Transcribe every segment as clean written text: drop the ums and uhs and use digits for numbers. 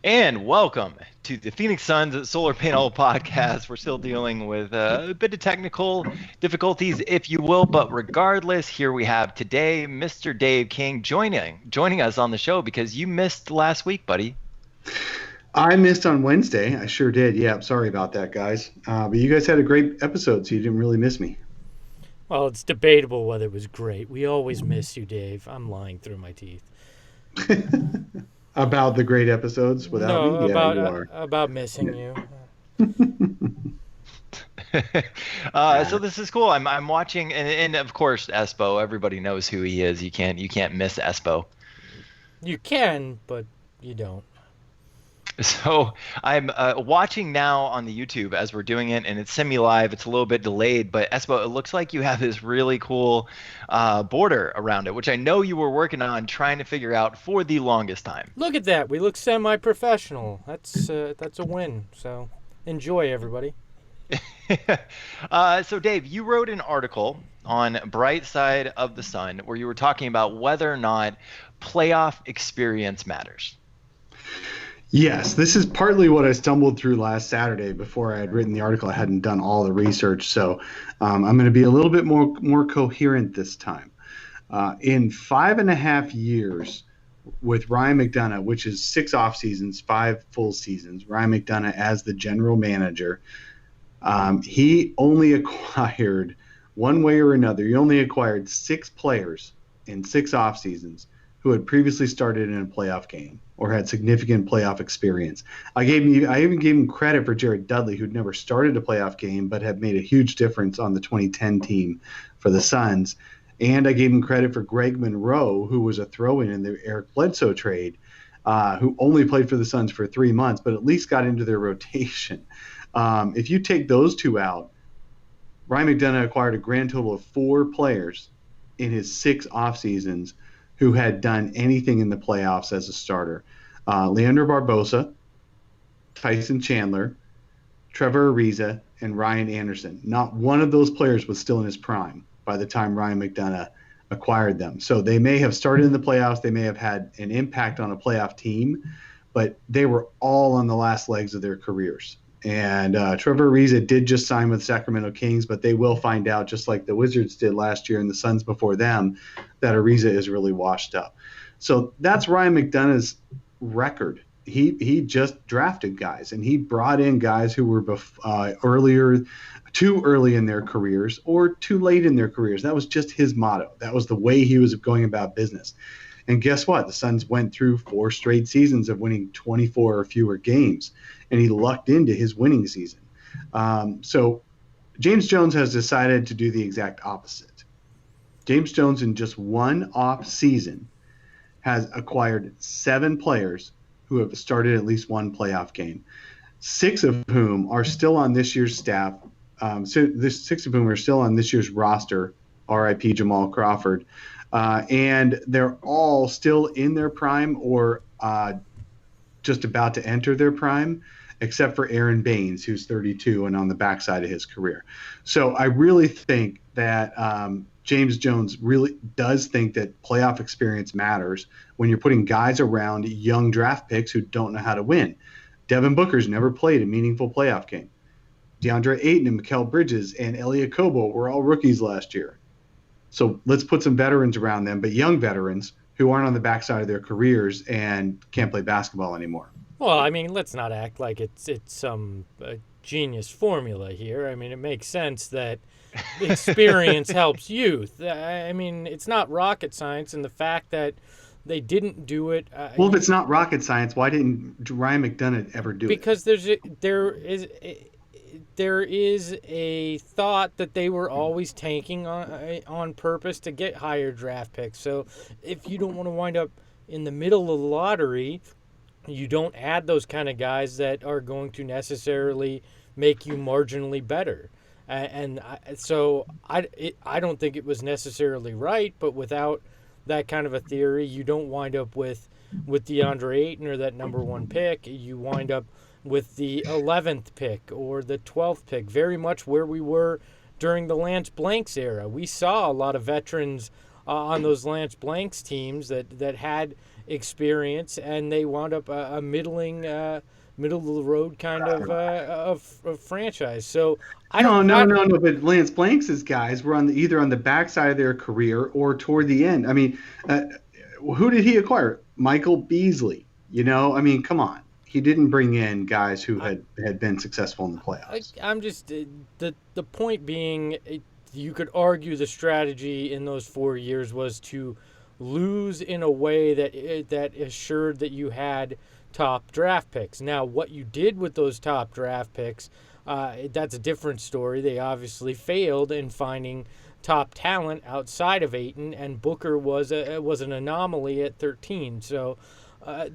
And welcome to the Phoenix Suns Solar Panel Podcast. We're still dealing with a bit of technical difficulties, if you will, but regardless, here we have today Mr. Dave King joining us on the show because you missed last week, buddy. I missed on Wednesday. I sure did. Yeah, sorry about that, guys. But you guys had a great episode, so you didn't really miss me. Well, it's debatable whether it was great. We always miss you, Dave. I'm lying through my teeth. About the great episodes without No, me? Yeah, about you are. about missing you. So this is cool. I'm watching, and of course, Espo. Everybody knows who he is. You can't miss Espo. You can, but you don't. So I'm watching now on the YouTube as we're doing it, and it's semi-live. It's a little bit delayed, but Espo, it looks like you have this really cool border around it, which I know you were working on trying to figure out for the longest time. Look at that. We look semi-professional. That's a win. So enjoy, everybody. So Dave, you wrote an article on Bright Side of the Sun where you were talking about whether or not playoff experience matters. Yes, this is partly what I stumbled through last Saturday before I had written the article. I hadn't done all the research, so I'm going to be a little bit more coherent this time. In 5.5 years with Ryan McDonough, which is 6 off seasons, 5 full seasons, Ryan McDonough as the general manager, he only acquired, one way or another, he only acquired 6 players in 6 off seasons who had previously started in a playoff game or had significant playoff experience. I even gave him credit for Jared Dudley, who'd never started a playoff game but had made a huge difference on the 2010 team for the Suns. And I gave him credit for Greg Monroe, who was a throw-in in the Eric Bledsoe trade, who only played for the Suns for 3 months, but at least got into their rotation. If you take those two out, Ryan McDonough acquired a grand total of 4 players in his 6 off seasons who had done anything in the playoffs as a starter. Leandro Barbosa, Tyson Chandler, Trevor Ariza, and Ryan Anderson. Not one of those players was still in his prime by the time Ryan McDonough acquired them. So they may have started in the playoffs, they may have had an impact on a playoff team, but they were all on the last legs of their careers. And Trevor Ariza did just sign with Sacramento Kings, but they will find out, just like the Wizards did last year and the Suns before them, that Ariza is really washed up. So that's Ryan McDonough's record. He just drafted guys, and he brought in guys who were too early in their careers or too late in their careers. That was just his motto. That was the way he was going about business. And guess what? The Suns went through 4 straight seasons of winning 24 or fewer games, and he lucked into his winning season. So James Jones has decided to do the exact opposite. James Jones, in just one off season, has acquired 7 players who have started at least one playoff game, 6 of whom are still on this year's staff. So 6 of whom are still on this year's roster, RIP Jamal Crawford. And they're all still in their prime or just about to enter their prime, except for Aaron Baines, who's 32 and on the backside of his career. So I really think that James Jones really does think that playoff experience matters when you're putting guys around young draft picks who don't know how to win. Devin Booker's never played a meaningful playoff game. DeAndre Ayton and Mikal Bridges and Elie Okobo were all rookies last year. So let's put some veterans around them, but young veterans who aren't on the backside of their careers and can't play basketball anymore. Well, I mean, let's not act like it's some genius formula here. I mean, it makes sense that experience helps youth. I mean, it's not rocket science, and the fact that they didn't do it. Well, if it's not rocket science, why didn't Ryan McDonough ever do it? Because there is a thought that they were always tanking on purpose to get higher draft picks. So if you don't want to wind up in the middle of the lottery, you don't add those kind of guys that are going to necessarily make you marginally better. So I don't think it was necessarily right, but without that kind of a theory, you don't wind up with DeAndre Ayton or that number 1 pick. You wind up with the 11th pick or the 12th pick, very much where we were during the Lance Blanks era. We saw a lot of veterans on those Lance Blanks teams that had experience, and they wound up a middling, middle of the road kind of franchise. So I No, don't. no, no, no. But Lance Blanks' guys were either on the backside of their career or toward the end. I mean, who did he acquire? Michael Beasley. I mean, come on. He didn't bring in guys who had been successful in the playoffs. I'm just the point being, you could argue the strategy in those 4 years was to lose in a way that assured that you had top draft picks. Now, what you did with those top draft picks, that's a different story. They obviously failed in finding top talent outside of Ayton, and Booker was an anomaly at 13. So I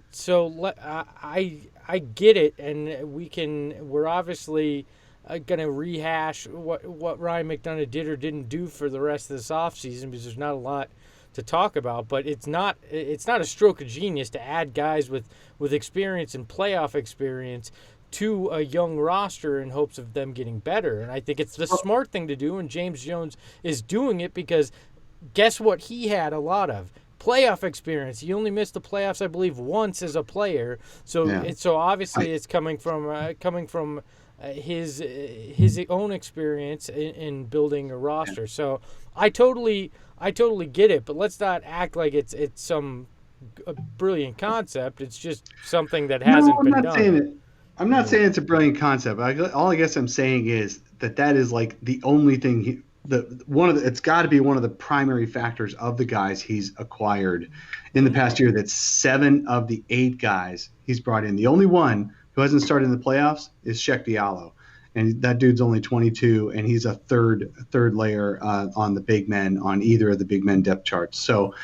get it, and we're obviously going to rehash what Ryan McDonough did or didn't do for the rest of this offseason, because there's not a lot to talk about. But it's not a stroke of genius to add guys with experience and playoff experience to a young roster in hopes of them getting better. And I think it's the smart thing to do, and James Jones is doing it because guess what he had a lot of? Playoff experience. He only missed the playoffs, I believe, once as a player. So obviously it's coming from his own experience in building a roster. So I totally get it, but let's not act like it's some brilliant concept. It's just something that hasn't been done. I'm not saying it's a brilliant concept. All I guess I'm saying is that is like the only thing. It's got to be one of the primary factors of the guys he's acquired in the past year. That 7 of the 8 guys he's brought in. The only one who hasn't started in the playoffs is Sheck Diallo, and that dude's only 22, and he's a third layer on the big men, on either of the big men depth charts. So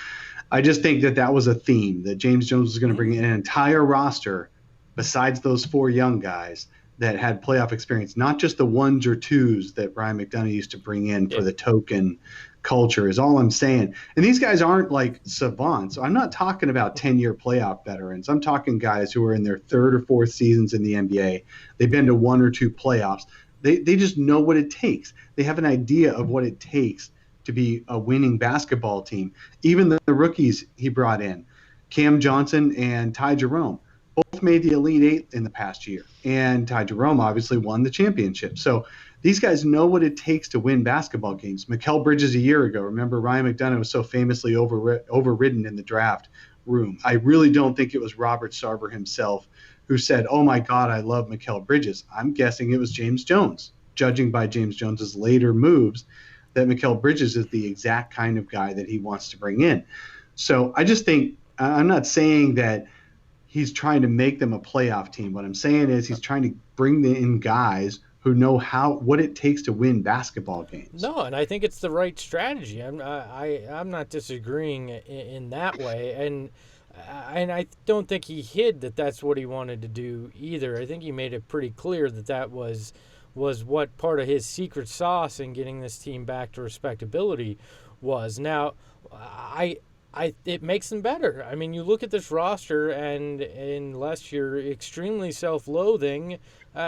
I just think that was a theme, that James Jones was going to bring in an entire roster besides those 4 young guys that had playoff experience, not just the 1s or 2s that Brian McDonough used to bring in for the token culture, is all I'm saying. And these guys aren't like savants. I'm not talking about 10-year playoff veterans. I'm talking guys who are in their 3rd or 4th seasons in the NBA. They've been to 1 or 2 playoffs. They just know what it takes. They have an idea of what it takes to be a winning basketball team. Even the rookies he brought in, Cam Johnson and Ty Jerome, both made the Elite 8 in the past year. And Ty Jerome obviously won the championship. So these guys know what it takes to win basketball games. Mikal Bridges a year ago, remember Ryan McDonough was so famously overridden in the draft room. I really don't think it was Robert Sarver himself who said, "Oh my God, I love Mikal Bridges." I'm guessing it was James Jones, judging by James Jones's later moves, that Mikal Bridges is the exact kind of guy that he wants to bring in. So I just think, I'm not saying that he's trying to make them a playoff team. What I'm saying is he's trying to bring in guys who know what it takes to win basketball games. No, and I think it's the right strategy. I'm not disagreeing in that way, and I don't think he hid that that's what he wanted to do either. I think he made it pretty clear that was what part of his secret sauce in getting this team back to respectability was. Now, it makes them better. I mean, you look at this roster, and unless you're extremely self-loathing,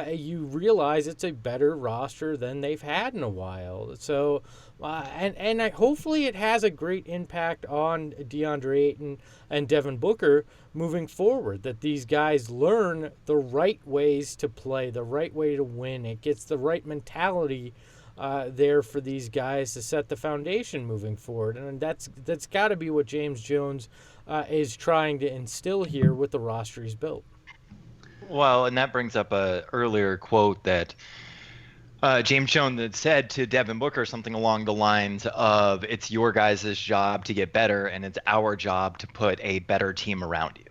you realize it's a better roster than they've had in a while. So, hopefully it has a great impact on DeAndre Ayton and Devin Booker moving forward, that these guys learn the right ways to play, the right way to win. It gets the right mentality there for these guys to set the foundation moving forward. And that's got to be what James Jones is trying to instill here with the roster he's built. Well, and that brings up a earlier quote that James Jones had said to Devin Booker, something along the lines of, "It's your guys' job to get better, and it's our job to put a better team around you."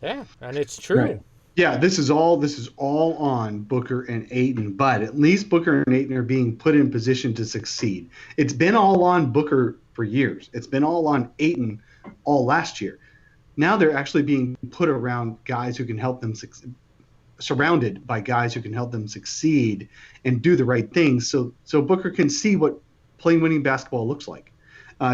Yeah, and it's true. Right. Yeah, this is all on Booker and Ayton, but at least Booker and Ayton are being put in position to succeed. It's been all on Booker for years. It's been all on Ayton all last year. Now they're actually being put around guys who can help them surrounded by guys who can help them succeed and do the right things, so Booker can see what playing winning basketball looks like.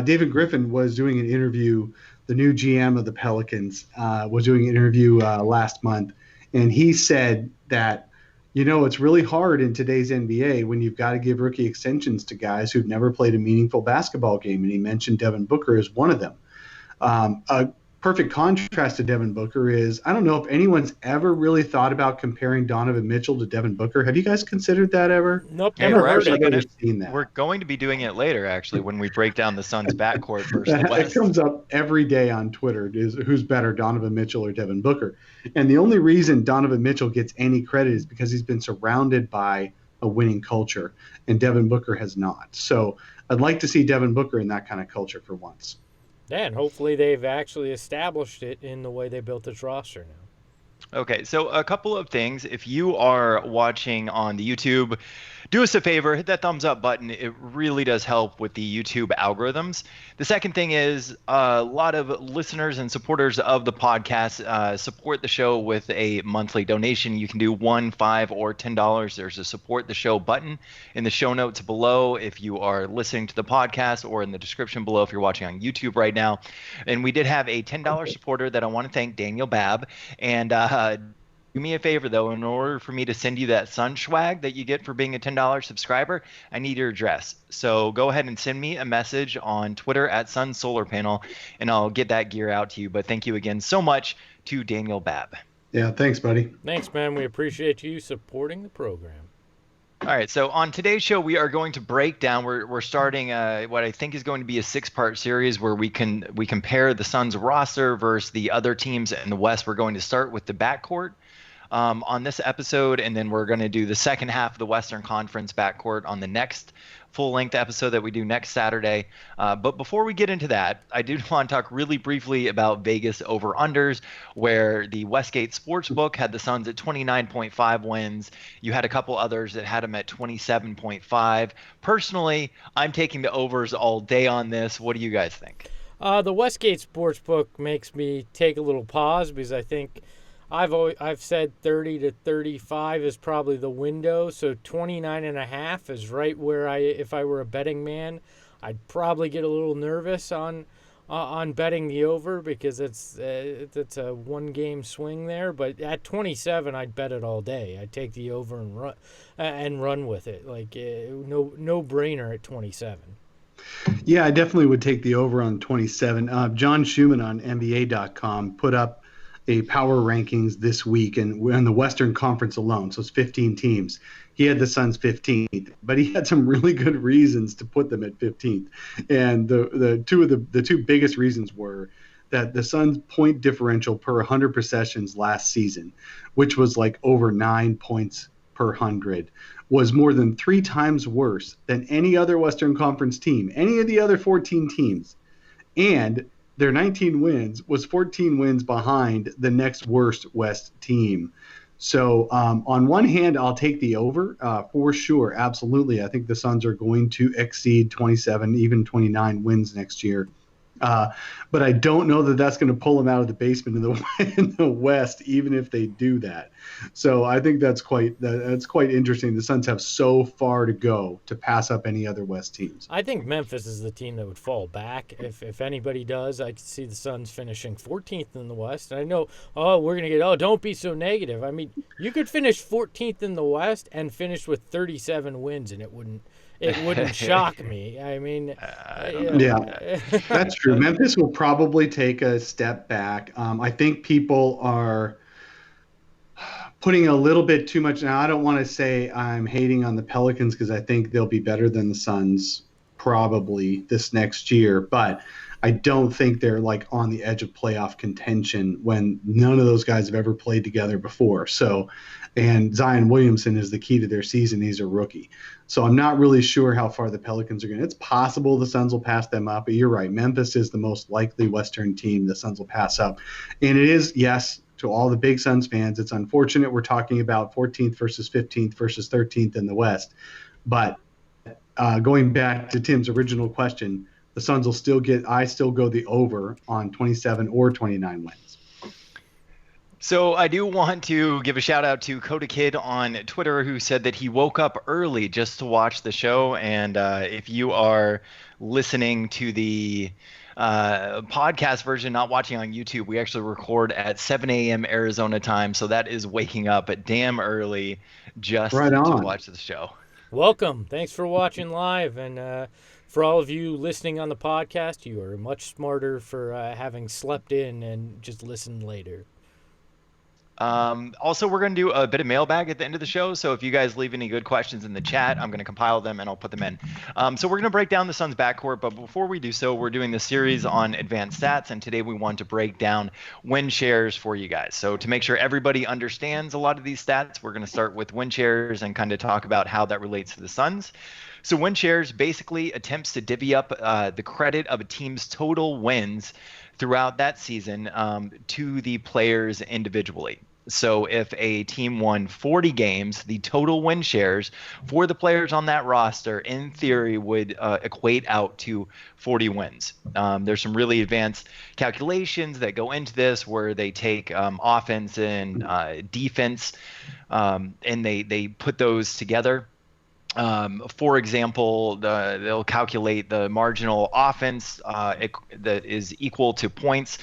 David Griffin was doing an interview. The new GM of the Pelicans was doing an interview last month. And he said that, it's really hard in today's NBA when you've got to give rookie extensions to guys who've never played a meaningful basketball game. And he mentioned Devin Booker as one of them. A perfect contrast to Devin Booker is, I don't know if anyone's ever really thought about comparing Donovan Mitchell to Devin Booker. Have you guys considered that ever? Nope, Hey, never heard it. we're going to be doing it later, actually, when we break down the Suns' backcourt versus the That West. comes up every day on Twitter, is who's better, Donovan Mitchell or Devin Booker. And the only reason Donovan Mitchell gets any credit is because he's been surrounded by a winning culture, and Devin Booker has not. So I'd like to see Devin Booker in that kind of culture for once. Yeah, and hopefully they've actually established it in the way they built this roster now. Okay, so a couple of things. If you are watching on the YouTube, do us a favor, hit that thumbs up button. It really does help with the YouTube algorithms. The second thing is a lot of listeners and supporters of the podcast support the show with a monthly donation. You can do $1, $5, or $10. There's a support the show button in the show notes below if you are listening to the podcast, or in the description below if you're watching on YouTube right now. And we did have a $10 supporter that I want to thank, Daniel Babb. And do me a favor, though. In order for me to send you that Sun swag that you get for being a $10 subscriber, I need your address. So go ahead and send me a message on Twitter at Sun Solar Panel, and I'll get that gear out to you. But thank you again so much to Daniel Babb. Yeah, thanks, buddy. Thanks, man. We appreciate you supporting the program. All right, so on today's show, we are going to break down. We're starting what I think is going to be a 6-part series where we compare the Suns roster versus the other teams in the West. We're going to start with the backcourt on this episode, and then we're going to do the second half of the Western Conference backcourt on the next full-length episode that we do next Saturday. But before we get into that, I do want to talk really briefly about Vegas over-unders, where the Westgate Sportsbook had the Suns at 29.5 wins. You had a couple others that had them at 27.5. Personally, I'm taking the overs all day on this. What do you guys think? The Westgate Sportsbook makes me take a little pause, because I think I've said 30 to 35 is probably the window, so 29.5 is right where if I were a betting man, I'd probably get a little nervous on betting the over, because it's a one-game swing there. But at 27, I'd bet it all day. I'd take the over and run with it, like no brainer at 27. Yeah, I definitely would take the over on 27. John Schumann on NBA.com put up a power rankings this week, and we're in the Western Conference alone, so it's 15 teams. He had the Suns 15th, but he had some really good reasons to put them at 15th. And the two biggest reasons were that the Suns' point differential per 100 possessions last season, which was like over 9 points per 100, was more than 3 times worse than any other Western Conference team, any of the other 14 teams. And their 19 wins was 14 wins behind the next worst West team. So on one hand, I'll take the over for sure. Absolutely. I think the Suns are going to exceed 27, even 29 wins next year. But I don't know that that's going to pull them out of the basement in the West, even if they do that. So I think that's quite interesting. The Suns have so far to go to pass up any other West teams. I think Memphis is the team that would fall back. If anybody does, I could see the Suns finishing 14th in the West. And I know, we're going to get, don't be so negative. I mean, you could finish 14th in the West and finish with 37 wins, and it wouldn't shock me. I mean, yeah, that's true. Memphis will probably take a step back. I think people are putting a little bit too much. Now, I don't want to say I'm hating on the Pelicans, because I think they'll be better than the Suns probably this next year, but I don't think they're like on the edge of playoff contention when none of those guys have ever played together before. So, and Zion Williamson is the key to their season. He's a rookie. So I'm not really sure how far the Pelicans are going. It's possible the Suns will pass them up, but you're right. Memphis is the most likely Western team the Suns will pass up. And it is, yes, to all the big Suns fans, it's unfortunate we're talking about 14th versus 15th versus 13th in the West. But going back to Tim's original question, the Suns will still I still go the over on 27 or 29 wins. So I do want to give a shout out to Coda Kid on Twitter, who said that he woke up early just to watch the show. And if you are listening to the podcast version, not watching on YouTube, we actually record at 7 a.m. Arizona time. So that is waking up at damn early just to watch the show. Welcome. Thanks for watching live. And for all of you listening on the podcast, you are much smarter for having slept in and just listened later. Also, we're going to do a bit of mailbag at the end of the show. So if you guys leave any good questions in the chat, I'm going to compile them and I'll put them in. So we're going to break down the Suns backcourt. But before we do so, we're doing the series on advanced stats. And today we want to break down win shares for you guys. So to make sure everybody understands a lot of these stats, we're going to start with win shares and kind of talk about how that relates to the Suns. So win shares basically attempts to divvy up the credit of a team's total wins throughout that season to the players individually. So if a team won 40 games, the total win shares for the players on that roster, in theory, would equate out to 40 wins. There's some really advanced calculations that go into this where they take offense and defense and they put those together. For example, they'll calculate the marginal offense that is equal to points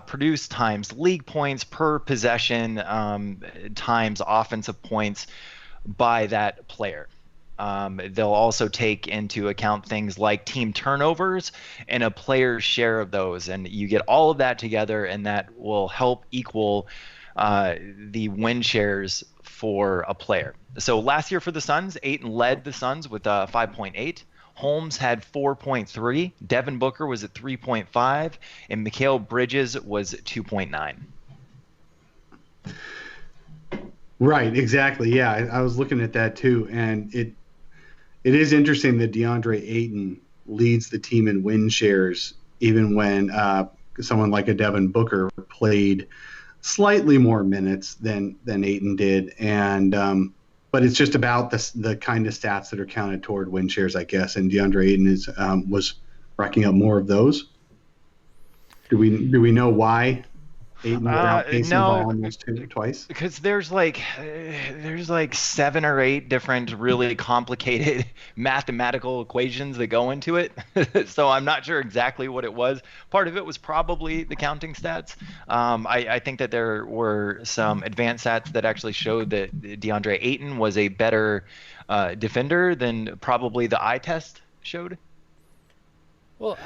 produced times league points per possession times offensive points by that player. They'll also take into account things like team turnovers and a player's share of those. And you get all of that together, and that will help equal the win shares for a player. So last year for the Suns, Ayton led the Suns with 5.8. Holmes had 4.3. Devin Booker was at 3.5, and Mikal Bridges was 2.9. Right, exactly. Yeah, I was looking at that too, and it is interesting that DeAndre Ayton leads the team in win shares, even when someone like a Devin Booker played slightly more minutes than Ayton did, and but it's just about the kind of stats that are counted toward win shares, I guess. And DeAndre Ayton was racking up more of those. Do we know why Ayton was outpacing by almost twice? Because there's like 7 or 8 different really complicated mathematical equations that go into it. So I'm not sure exactly what it was. Part of it was probably the counting stats. I think that there were some advanced stats that actually showed that DeAndre Ayton was a better defender than probably the eye test showed. Well,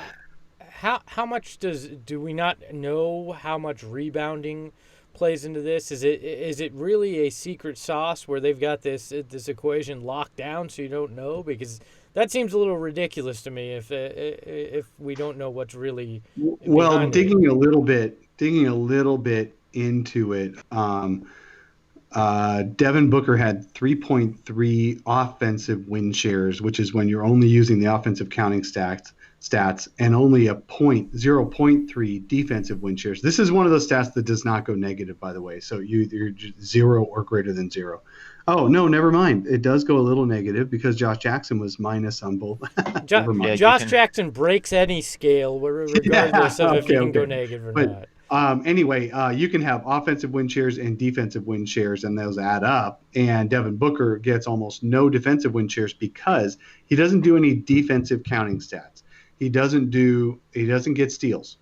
how much do we not know how much rebounding plays into this? Is it really a secret sauce where they've got this equation locked down so you don't know? Because that seems a little ridiculous to me if we don't know what's really digging a little bit into it. Devin Booker had 3.3 offensive win shares, which is when you're only using the offensive counting stats, and only a 0.3 defensive win shares. This is one of those stats that does not go negative, by the way. So you're 0 or greater than 0. Oh, no, never mind. It does go a little negative because Josh Jackson was minus on both. Josh Jackson breaks any scale, regardless of if he can go negative or not. Anyway, you can have offensive win shares and defensive win shares, and those add up. And Devin Booker gets almost no defensive win shares because he doesn't do any defensive counting stats. He doesn't get steals.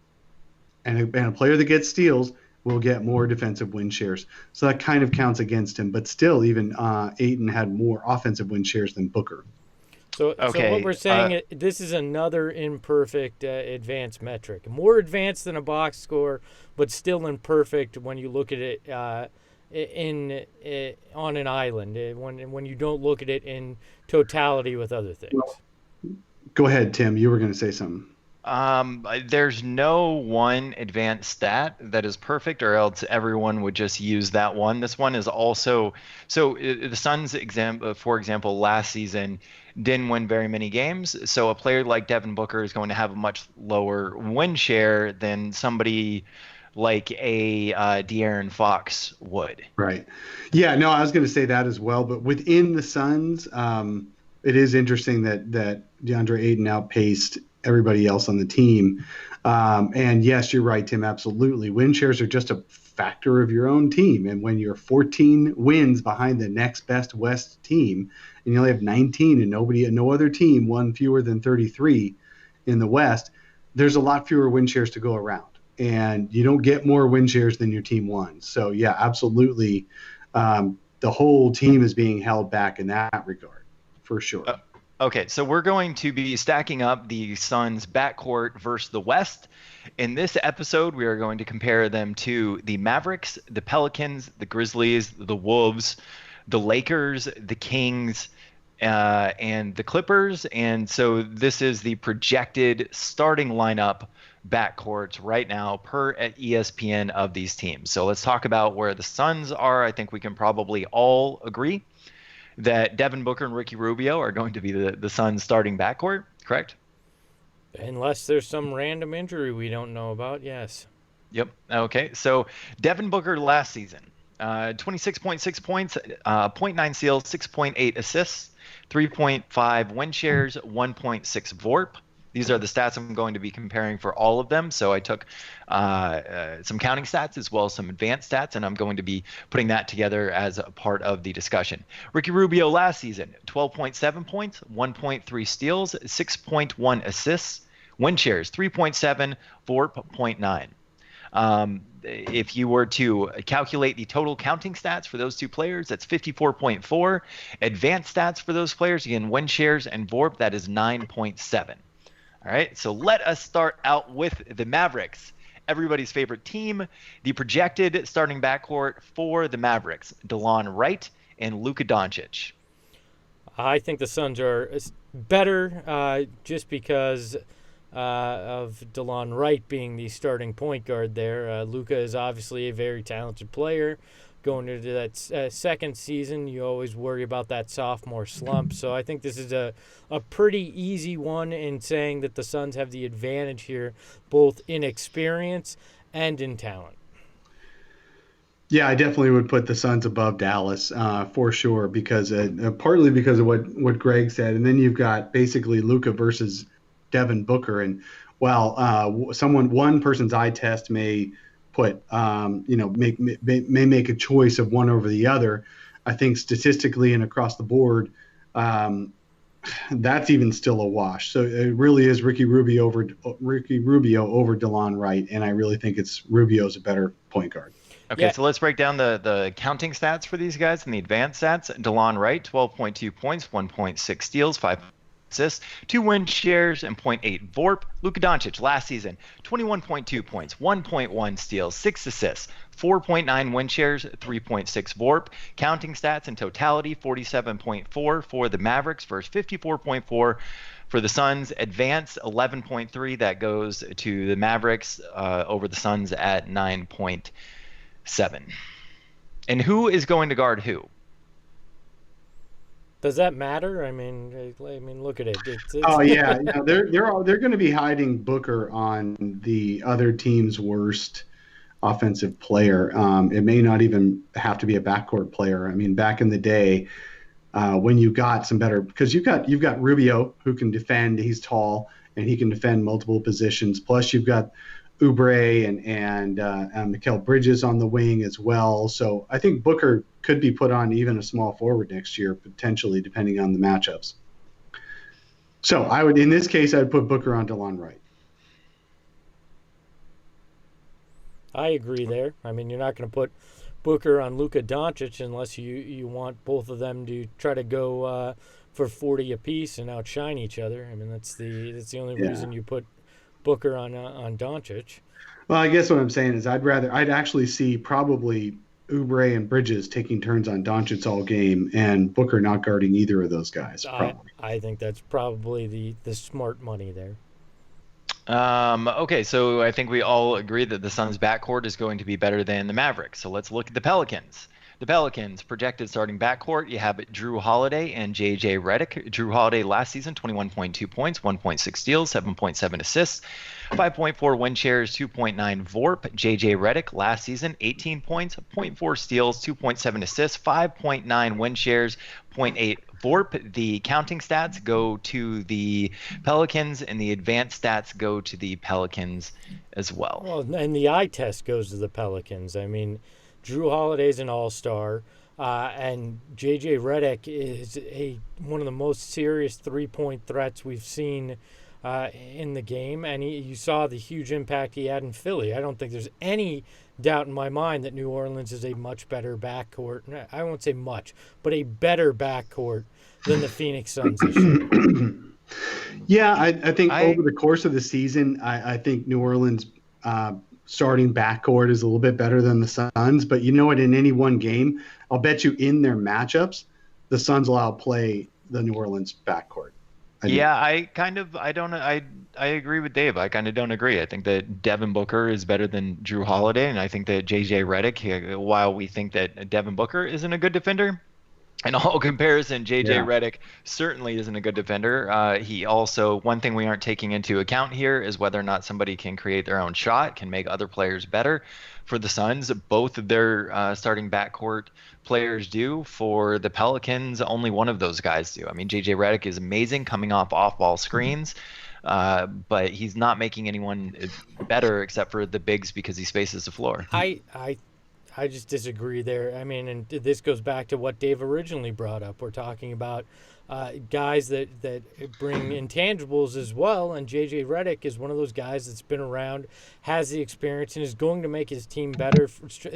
And a player that gets steals will get more defensive win shares. So that kind of counts against him. But still, even Ayton had more offensive win shares than Booker. So what we're saying, this is another imperfect advanced metric. More advanced than a box score, but still imperfect when you look at it on an island, when you don't look at it in totality with other things. Well, go ahead, Tim. You were going to say something. There's no one advanced stat that is perfect, or else everyone would just use that one. This one is also the Suns for example, last season didn't win very many games. So a player like Devin Booker is going to have a much lower win share than somebody like a De'Aaron Fox would. Right. Yeah. No, I was going to say that as well. But within the Suns, it is interesting that DeAndre Ayton outpaced everybody else on the team. And yes, you're right, Tim, absolutely. Win shares are just a factor of your own team. And when you're 14 wins behind the next best West team, and you only have 19 and no other team won fewer than 33 in the West, there's a lot fewer win shares to go around. And you don't get more win shares than your team won. So yeah, absolutely. The whole team is being held back in that regard, for sure. Okay, so we're going to be stacking up the Suns backcourt versus the West. In this episode, we are going to compare them to the Mavericks, the Pelicans, the Grizzlies, the Wolves, the Lakers, the Kings, and the Clippers. And so this is the projected starting lineup backcourts right now per ESPN of these teams. So let's talk about where the Suns are. I think we can probably all agree that Devin Booker and Ricky Rubio are going to be the Suns starting backcourt, correct? Unless there's some random injury we don't know about, yes. Yep. Okay. So Devin Booker last season, 26.6 points, zero point 0.9 steals, 6.8 assists, 3.5 win shares, 1.6 VORP. These are the stats I'm going to be comparing for all of them. So I took some counting stats as well as some advanced stats, and I'm going to be putting that together as a part of the discussion. Ricky Rubio last season, 12.7 points, 1.3 steals, 6.1 assists, win shares, 3.7, VORP 0.9. If you were to calculate the total counting stats for those two players, that's 54.4. Advanced stats for those players, again, win shares and VORP, that is 9.7. All right, so let us start out with the Mavericks, everybody's favorite team. The projected starting backcourt for the Mavericks, DeLon Wright and Luka Doncic. I think the Suns are better just because of DeLon Wright being the starting point guard there. Luka is obviously a very talented player. Going into that second season, you always worry about that sophomore slump. So I think this is a pretty easy one in saying that the Suns have the advantage here, both in experience and in talent. Yeah, I definitely would put the Suns above Dallas for sure, because partly because of what Greg said, and then you've got basically Luka versus Devin Booker, and while one person's eye test may put may make a choice of one over the other, I think statistically and across the board, that's even still a wash. So it really is Ricky Rubio over DeLon Wright, and I really think it's Rubio's a better point guard. Okay, yeah. So let's break down the counting stats for these guys and the advanced stats. DeLon Wright, 12.2 points, 1.6 steals, 5 assists, 2 win shares, and 0.8 VORP. Luka Doncic last season, 21.2 points, 1.1 steals, 6 assists, 4.9 win shares, 3.6 VORP. Counting stats in totality, 47.4 for the Mavericks versus 54.4 for the Suns. Advanced 11.3, that goes to the Mavericks over the Suns at 9.7. And who is going to guard who? Does that matter? I mean, look at it. Oh yeah, they're going to be hiding Booker on the other team's worst offensive player. It may not even have to be a backcourt player. I mean, back in the day, when you got some better, because you've got Rubio who can defend. He's tall and he can defend multiple positions. Plus, you've got Oubre and Mikal Bridges on the wing as well. So I think Booker could be put on even a small forward next year, potentially, depending on the matchups. So in this case, I'd put Booker on DeLon Wright. I agree there. I mean, you're not going to put Booker on Luka Doncic unless you want both of them to try to go for 40 apiece and outshine each other. I mean, that's the only reason you put Booker on Doncic. Well, I guess what I'm saying is I'd actually see probably Oubre and Bridges taking turns on Doncic all game, and Booker not guarding either of those guys. Probably. I think that's probably the smart money there. Okay, so I think we all agree that the Suns' backcourt is going to be better than the Mavericks. So let's look at the Pelicans. The Pelicans projected starting backcourt, you have Drew Holiday and JJ Redick. Drew Holiday last season, 21.2 points, 1.6 steals, 7.7 assists, 5.4 win shares, 2.9 VORP. JJ Redick last season, 18 points, 0.4 steals, 2.7 assists, 5.9 win shares, 0.8 VORP. The counting stats go to the Pelicans, and the advanced stats go to the Pelicans as well. Well, and the eye test goes to the Pelicans. I mean, Drew Holiday's an all-star, and J.J. Redick is one of the most serious three-point threats we've seen in the game, and you saw the huge impact he had in Philly. I don't think there's any doubt in my mind that New Orleans is a much better backcourt. I won't say much, but a better backcourt than the Phoenix Suns this year. Yeah, I think over the course of the season, I think New Orleans starting backcourt is a little bit better than the Suns. But you know what? In any one game, I'll bet you in their matchups, the Suns will outplay the New Orleans backcourt. I agree with Dave. I kind of don't agree. I think that Devin Booker is better than Drew Holiday, and I think that JJ Redick, while we think that Devin Booker isn't a good defender, in all comparison, JJ Redick certainly isn't a good defender. He also, one thing we aren't taking into account here is whether or not somebody can create their own shot, can make other players better. For the Suns, both of their starting backcourt players do. For the Pelicans, only one of those guys do. I mean, JJ Redick is amazing coming off-ball screens, but he's not making anyone better except for the bigs because he spaces the floor. I just disagree there. I mean, and this goes back to what Dave originally brought up. We're talking about guys that bring intangibles as well, and J.J. Redick is one of those guys that's been around, has the experience, and is going to make his team better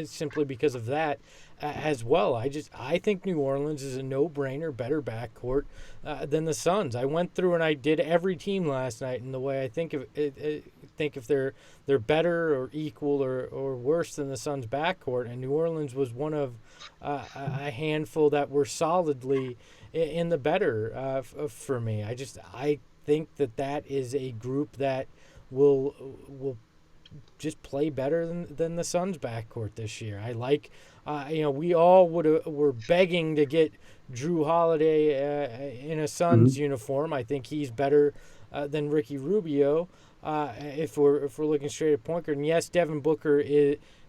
simply because of that as well. I think New Orleans is a no-brainer, better backcourt than the Suns. I went through and I did every team last night, and the way I think of it, if they're better or equal or worse than the Suns backcourt, and New Orleans was one of a handful that were solidly in the better for me. I think that is a group that will just play better than the Suns backcourt this year. I like, we all were begging to get Drew Holiday in a Suns uniform. I think he's better than Ricky Rubio. If we're looking straight at point guard, and yes, Devin Booker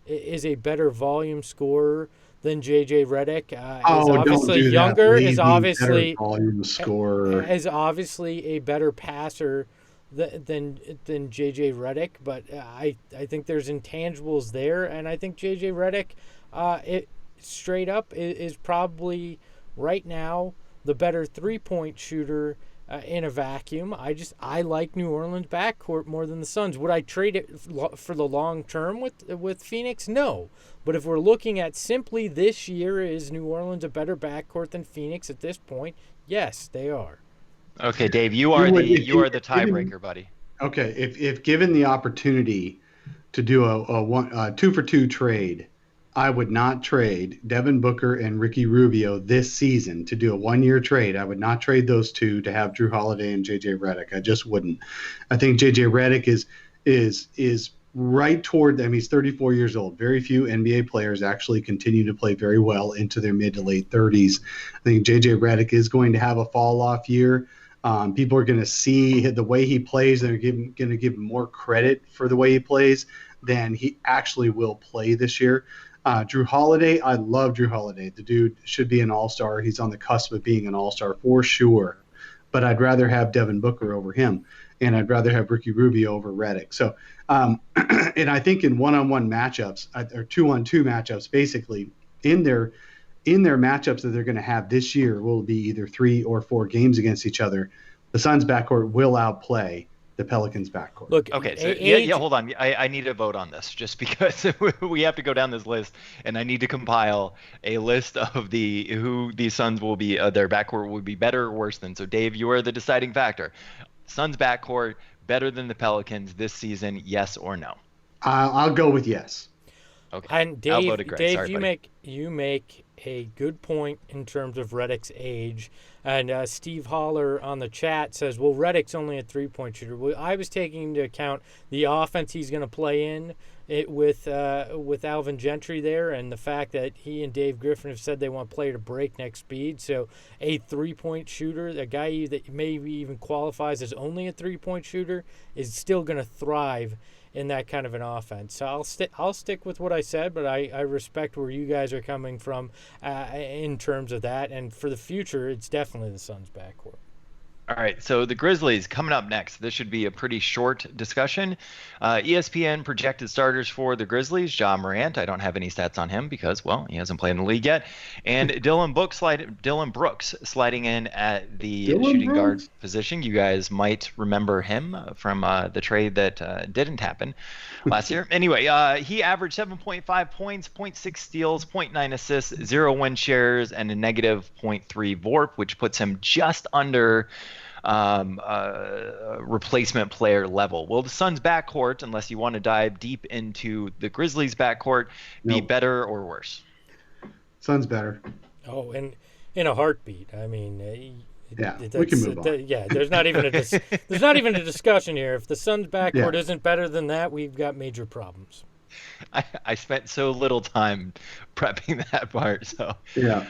is a better volume scorer than JJ Redick. Is obviously younger. Is obviously volume scorer. Is obviously a better passer than JJ Redick. But I think there's intangibles there, and I think JJ Redick, it straight up is probably right now the better 3-point shooter. In a vacuum, I like New Orleans backcourt more than the Suns. Would I trade it for the long term with Phoenix? No. But if we're looking at simply this year, is New Orleans a better backcourt than Phoenix at this point? Yes, they are. Okay, Dave, you are the tiebreaker, buddy. Okay, if given the opportunity to do a 2-for-2 trade, I would not trade Devin Booker and Ricky Rubio this season to do a 1-year trade. I would not trade those two to have Drew Holiday and JJ Redick. I just wouldn't. I think JJ Redick is right toward them. He's 34 years old. Very few NBA players actually continue to play very well into their mid to late 30s. I think JJ Redick is going to have a fall off year. People are going to see the way he plays. They're going to give him more credit for the way he plays than he actually will play this year. Drew Holiday, I love Drew Holiday. The dude should be an all-star. He's on the cusp of being an all-star for sure. But I'd rather have Devin Booker over him, and I'd rather have Ricky Rubio over Redick. So, and I think in one-on-one matchups or 2-on-2 matchups, basically in their matchups that they're going to have this year will be either 3 or 4 games against each other. The Suns backcourt will outplay the Pelicans backcourt. Look, okay, so hold on. I need to vote on this just because we have to go down this list, and I need to compile a list of who the Suns will be. Their backcourt will be better or worse than. So, Dave, you are the deciding factor. Suns backcourt better than the Pelicans this season? Yes or no? I'll go with yes. Okay. And Dave, you make a good point in terms of Redick's age. And Steve Holler on the chat says, well, Redick's only a 3-point shooter. Well, I was taking into account the offense he's going to play in with Alvin Gentry there, and the fact that he and Dave Griffin have said they want to play at a breakneck speed. So a 3-point shooter, a guy that maybe even qualifies as only a 3-point shooter, is still going to thrive in that kind of an offense. So I'll stick with what I said, but I respect where you guys are coming from in terms of that. And for the future, it's definitely the Suns backcourt. All right, so the Grizzlies coming up next. This should be a pretty short discussion. ESPN projected starters for the Grizzlies: Ja Morant. I don't have any stats on him because, well, he hasn't played in the league yet. And Dylan Brooks sliding in at the shooting guard position. You guys might remember him from the trade that didn't happen last year. Anyway, he averaged 7.5 points, 0.6 steals, 0.9 assists, 0 win shares, and a negative 0.3 VORP, which puts him just under replacement player level. Will the Suns backcourt, unless you want to dive deep into the Grizzlies backcourt, be better or worse? Suns better. Oh, and in a heartbeat. I mean, we can move on. There's not even a discussion here. If the Suns backcourt isn't better than that, we've got major problems. I spent so little time prepping that part, so yeah.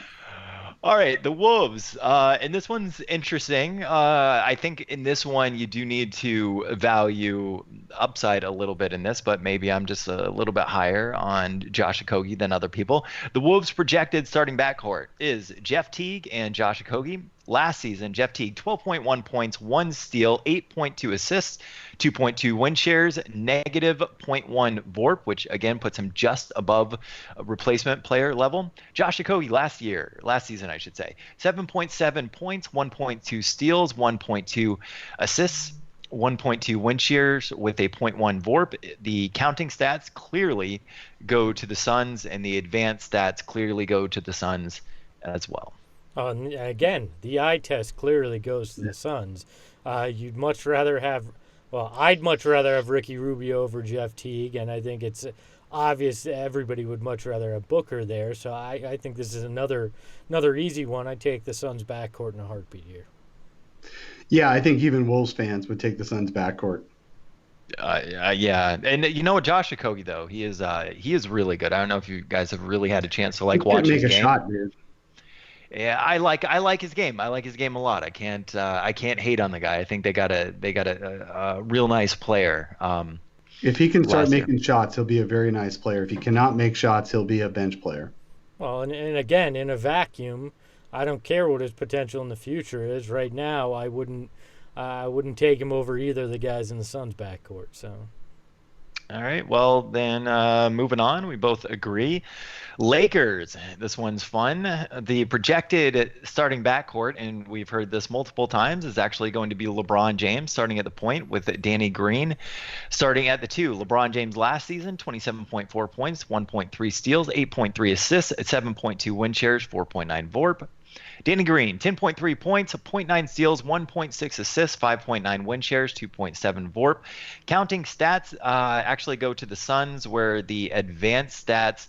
All right, the Wolves. And this one's interesting. I think in this one you do need to value upside a little bit in this, but maybe I'm just a little bit higher on Josh Okogie than other people. The Wolves' projected starting backcourt is Jeff Teague and Josh Okogie. Last season, Jeff Teague, 12.1 points, 1 steal, 8.2 assists, 2.2 win shares, negative 0.1 VORP, which again puts him just above replacement player level. Josh Okogie last season, 7.7 points, 1.2 steals, 1.2 assists, 1.2 win shares with a 0.1 VORP. The counting stats clearly go to the Suns, and the advanced stats clearly go to the Suns as well. And again, the eye test clearly goes to the Suns. I'd much rather have Ricky Rubio over Jeff Teague, and I think it's obvious everybody would much rather have Booker there. So I think this is another easy one. I take the Suns backcourt in a heartbeat here. Yeah, I think even Wolves fans would take the Suns backcourt. Yeah, and you know what, Josh Okogie though, he is really good. I don't know if you guys have really had a chance to watch his game. Make a shot, dude. Yeah, I like his game. I like his game a lot. I can't hate on the guy. I think they got a real nice player. If he can start making shots, he'll be a very nice player. If he cannot make shots, he'll be a bench player. Well, and again, in a vacuum, I don't care what his potential in the future is. Right now, I wouldn't take him over either of the guys in the Suns backcourt. So. All right, well then moving on, we both agree. Lakers, this one's fun. The projected starting backcourt, and we've heard this multiple times, is actually going to be LeBron James starting at the point with Danny Green starting at the 2. LeBron James last season, 27.4 points, 1.3 steals, 8.3 assists, 7.2 win shares, 4.9 VORP. Danny Green, 10.3 points, 0.9 steals, 1.6 assists, 5.9 win shares, 2.7 VORP. Counting stats actually go to the Suns, where the advanced stats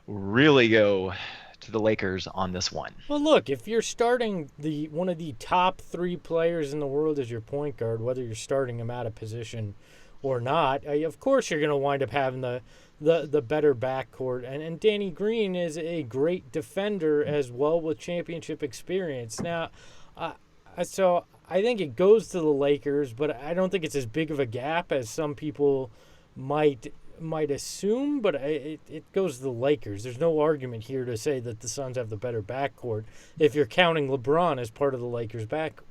really go to the Lakers on this one. Well, look, if you're starting one of the top 3 players in the world as your point guard, whether you're starting him out of position or not, of course you're going to wind up having the better backcourt. And Danny Green is a great defender as well with championship experience. Now, so I think it goes to the Lakers, but I don't think it's as big of a gap as some people might assume, but it goes to the Lakers. There's no argument here to say that the Suns have the better backcourt if you're counting LeBron as part of the Lakers' backcourt.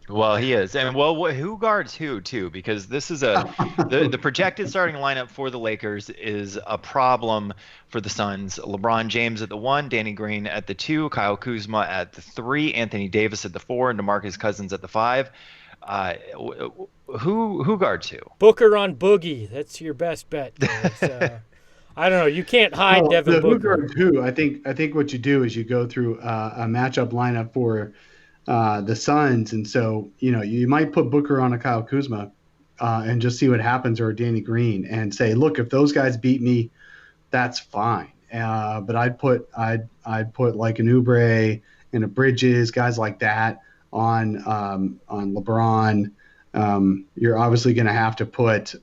Well, he is. And who guards who too? Because this is the projected starting lineup for the Lakers is a problem for the Suns. LeBron James at the 1, Danny Green at the 2, Kyle Kuzma at the 3, Anthony Davis at the 4, and DeMarcus Cousins at the 5. Who guards who? Booker on Boogie. That's your best bet. So, I don't know. You can't hide Devin Booker. Who guards who? I think what you do is you go through a matchup lineup for the Suns, and so you might put Booker on a Kyle Kuzma and just see what happens, or Danny Green, and say, look, if those guys beat me, that's fine. But I'd put like an Oubre and a Bridges, guys like that on LeBron. You're obviously going to have to put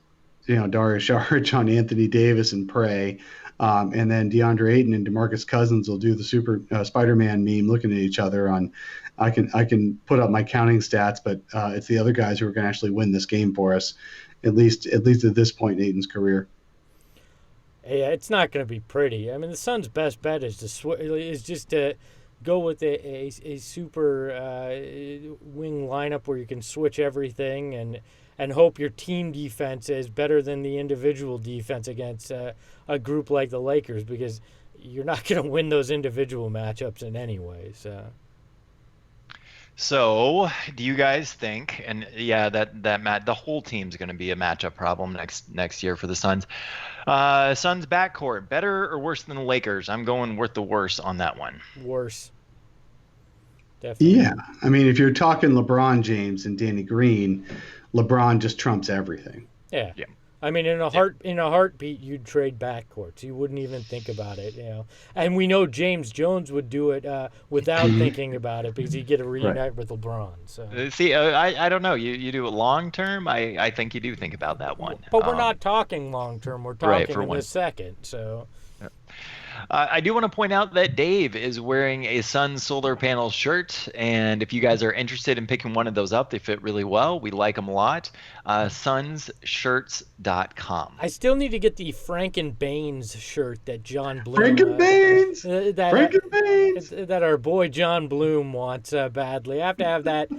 Dario Saric on Anthony Davis and pray. And then DeAndre Ayton and DeMarcus Cousins will do the super Spider-Man meme looking at each other on. I can put up my counting stats, but it's the other guys who are going to actually win this game for us, at least at this point in Ayton's career. Yeah, it's not going to be pretty. I mean, the Suns' best bet is just to go with a super wing lineup where you can switch everything and hope your team defense is better than the individual defense against a group like the Lakers, because you're not going to win those individual matchups in any way. So, do you guys think? And yeah, the whole team's going to be a matchup problem next year for the Suns. Suns backcourt, better or worse than the Lakers? I'm going worth the worse on that one. Worse. Definitely. Yeah, I mean, if you're talking LeBron James and Danny Green, LeBron just trumps everything. Yeah. I mean, in a heartbeat, you'd trade backcourts. You wouldn't even think about it, And we know James Jones would do it without thinking about it, because he'd get to reunite with LeBron. So see, I don't know. You do it long term. I think you do think about that one. But we're not talking long term. We're talking in the second. So. I do want to point out that Dave is wearing a Sun solar panel shirt, and if you guys are interested in picking one of those up, they fit really well. We like them a lot. Sunsshirts.com. I still need to get the Frankenbanes shirt that John Bloom. Frankenbanes. That our boy John Bloom wants badly. I have to have that.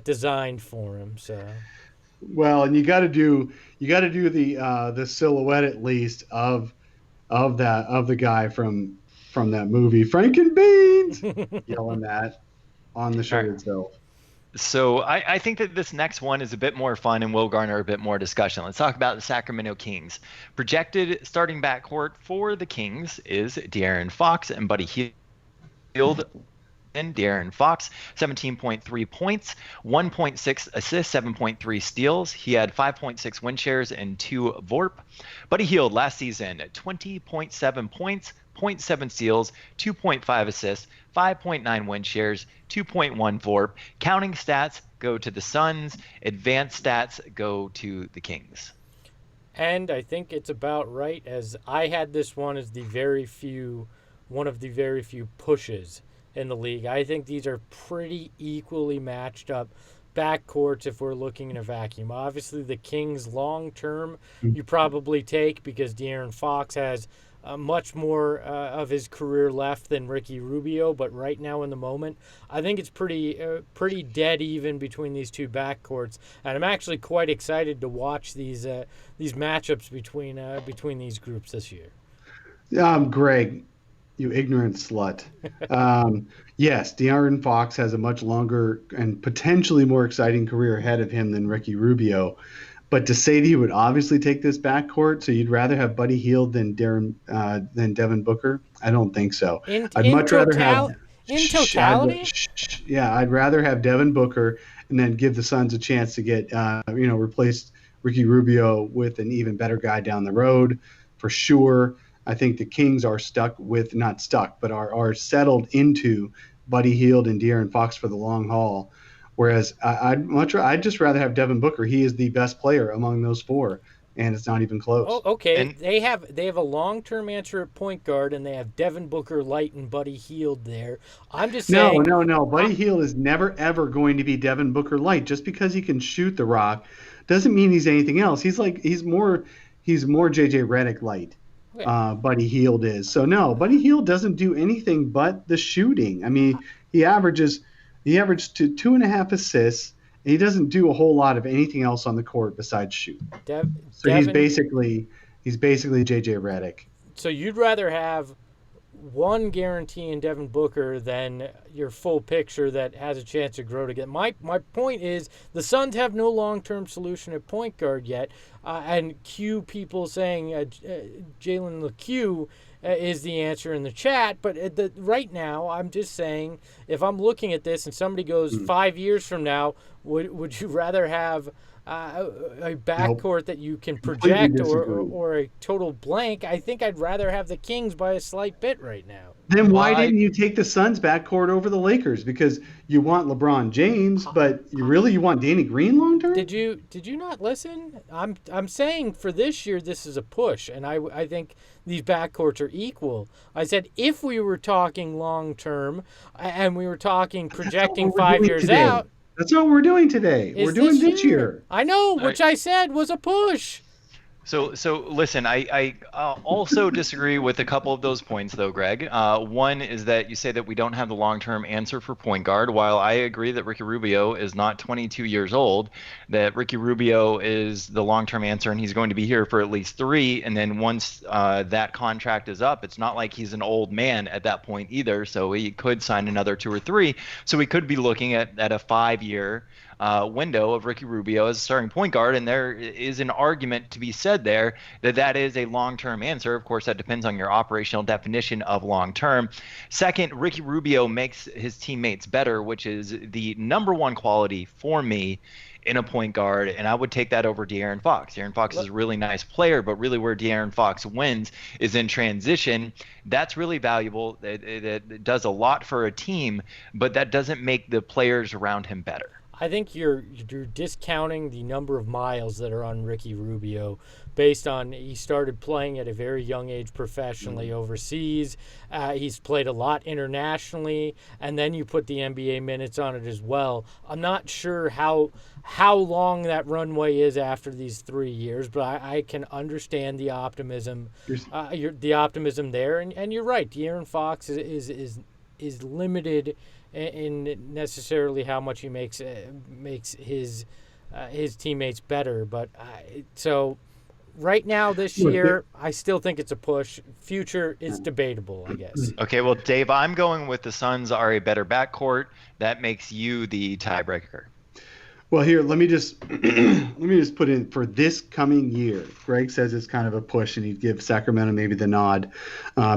Designed for him. So. Well, and you got to do the silhouette at least of the guy from that movie, Frankenbeans, yelling that on the shirt itself. So I think that this next one is a bit more fun and will garner a bit more discussion. Let's talk about the Sacramento Kings. Projected starting backcourt for the Kings is De'Aaron Fox and Buddy Hield. And De'Aaron Fox, 17.3 points, 1.6 assists, 7.3 steals. He had 5.6 win shares and 2 VORP. Buddy Hield last season, 20.7 points, 0.7 steals, 2.5 assists, 5.9 win shares, 2.1 VORP. Counting stats go to the Suns. Advanced stats go to the Kings. And I think it's about right, as I had this one as one of the very few pushes in the league. I think these are pretty equally matched up backcourts if we're looking in a vacuum. Obviously, the Kings long term you probably take, because De'Aaron Fox has much more of his career left than Ricky Rubio. But right now in the moment, I think it's pretty dead even between these two backcourts, and I'm actually quite excited to watch these matchups between these groups this year. Greg, you ignorant slut. Yes, De'Aaron Fox has a much longer and potentially more exciting career ahead of him than Ricky Rubio. But to say that you would obviously take this backcourt, so you'd rather have Buddy Hield than Devin Booker? I don't think so. I'd much rather have in totality. I'd rather have Devin Booker and then give the Suns a chance to get replace Ricky Rubio with an even better guy down the road for sure. I think the Kings are not stuck, but are settled into Buddy Hield and De'Aaron Fox for the long haul. Whereas I'd just rather have Devin Booker. He is the best player among those four, and it's not even close. Oh, okay. And they have a long-term answer at point guard, and they have Devin Booker Light and Buddy Hield there. I'm just saying. No. Buddy Hield is never ever going to be Devin Booker Light. Just because he can shoot the rock doesn't mean he's anything else. He's more JJ Redick Light. Buddy Hield is. So no, Buddy Hield doesn't do anything but the shooting. I mean, he averaged to 2.5 assists, and he doesn't do a whole lot of anything else on the court besides shoot. He's basically JJ Redick. So you'd rather have one guarantee in Devin Booker than your full picture that has a chance to grow together. My point is the Suns have no long-term solution at point guard yet, and Q people saying Jalen LeCue is the answer in the chat. But right now, I'm just saying, if I'm looking at this and somebody goes 5 years from now, would you rather have a backcourt that you can project or a total blank? I think I'd rather have the Kings by a slight bit right now. Then why didn't you take the Suns backcourt over the Lakers? Because you want LeBron James, but you want Danny Green long term? Did you not listen? I'm saying for this year this is a push, and I think these backcourts are equal. I said if we were talking long term and we were talking projecting 5 years out. That's what we're doing today. We're doing this year. I know, which I said was a push. So listen, I also disagree with a couple of those points, though, Greg. One is that you say that we don't have the long-term answer for point guard. While I agree that Ricky Rubio is not 22 years old, that Ricky Rubio is the long-term answer, and he's going to be here for at least 3. And then once that contract is up, it's not like he's an old man at that point either. So he could sign another 2 or 3. So we could be looking at a 5-year window of Ricky Rubio as a starting point guard, and there is an argument to be said there that is a long-term answer. Of course, that depends on your operational definition of long-term. Second, Ricky Rubio makes his teammates better, which is the number one quality for me in a point guard, and I would take that over De'Aaron Fox. De'Aaron Fox is a really nice player, but really where De'Aaron Fox wins is in transition. That's really valuable. It does a lot for a team, but that doesn't make the players around him better. I think you're discounting the number of miles that are on Ricky Rubio based on he started playing at a very young age professionally overseas. He's played a lot internationally, and then you put the NBA minutes on it as well. I'm not sure how long that runway is after these 3 years, but I can understand the optimism, the optimism there. And you're right, De'Aaron Fox is limited in necessarily how much he makes his teammates better. But so right now this year, I still think it's a push. Future, it's debatable, I guess. Okay, well, Dave, I'm going with the Suns are a better backcourt. That makes you the tiebreaker. Well, here, let me just put in for this coming year. Greg says it's kind of a push, and he'd give Sacramento maybe the nod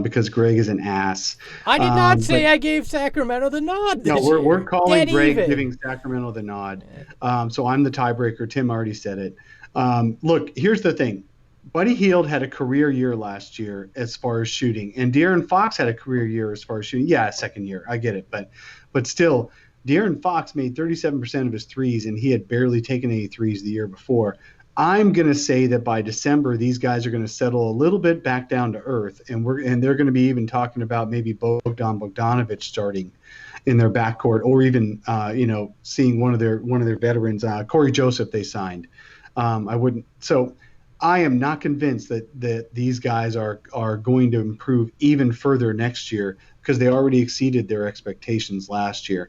because Greg is an ass. I did not say I gave Sacramento the nod. No, we're calling Greg giving Sacramento the nod. So I'm the tiebreaker. Tim already said it. Look, here's the thing. Buddy Hield had a career year last year as far as shooting, and De'Aaron Fox had a career year as far as shooting. Yeah, second year. I get it, but still. De'Aaron Fox made 37% of his threes, and he had barely taken any threes the year before. I'm going to say that by December, these guys are going to settle a little bit back down to earth, and they're going to be even talking about maybe Bogdanovic starting in their backcourt, or even seeing one of their veterans, Corey Joseph, they signed. I wouldn't. So I am not convinced that these guys are going to improve even further next year because they already exceeded their expectations last year.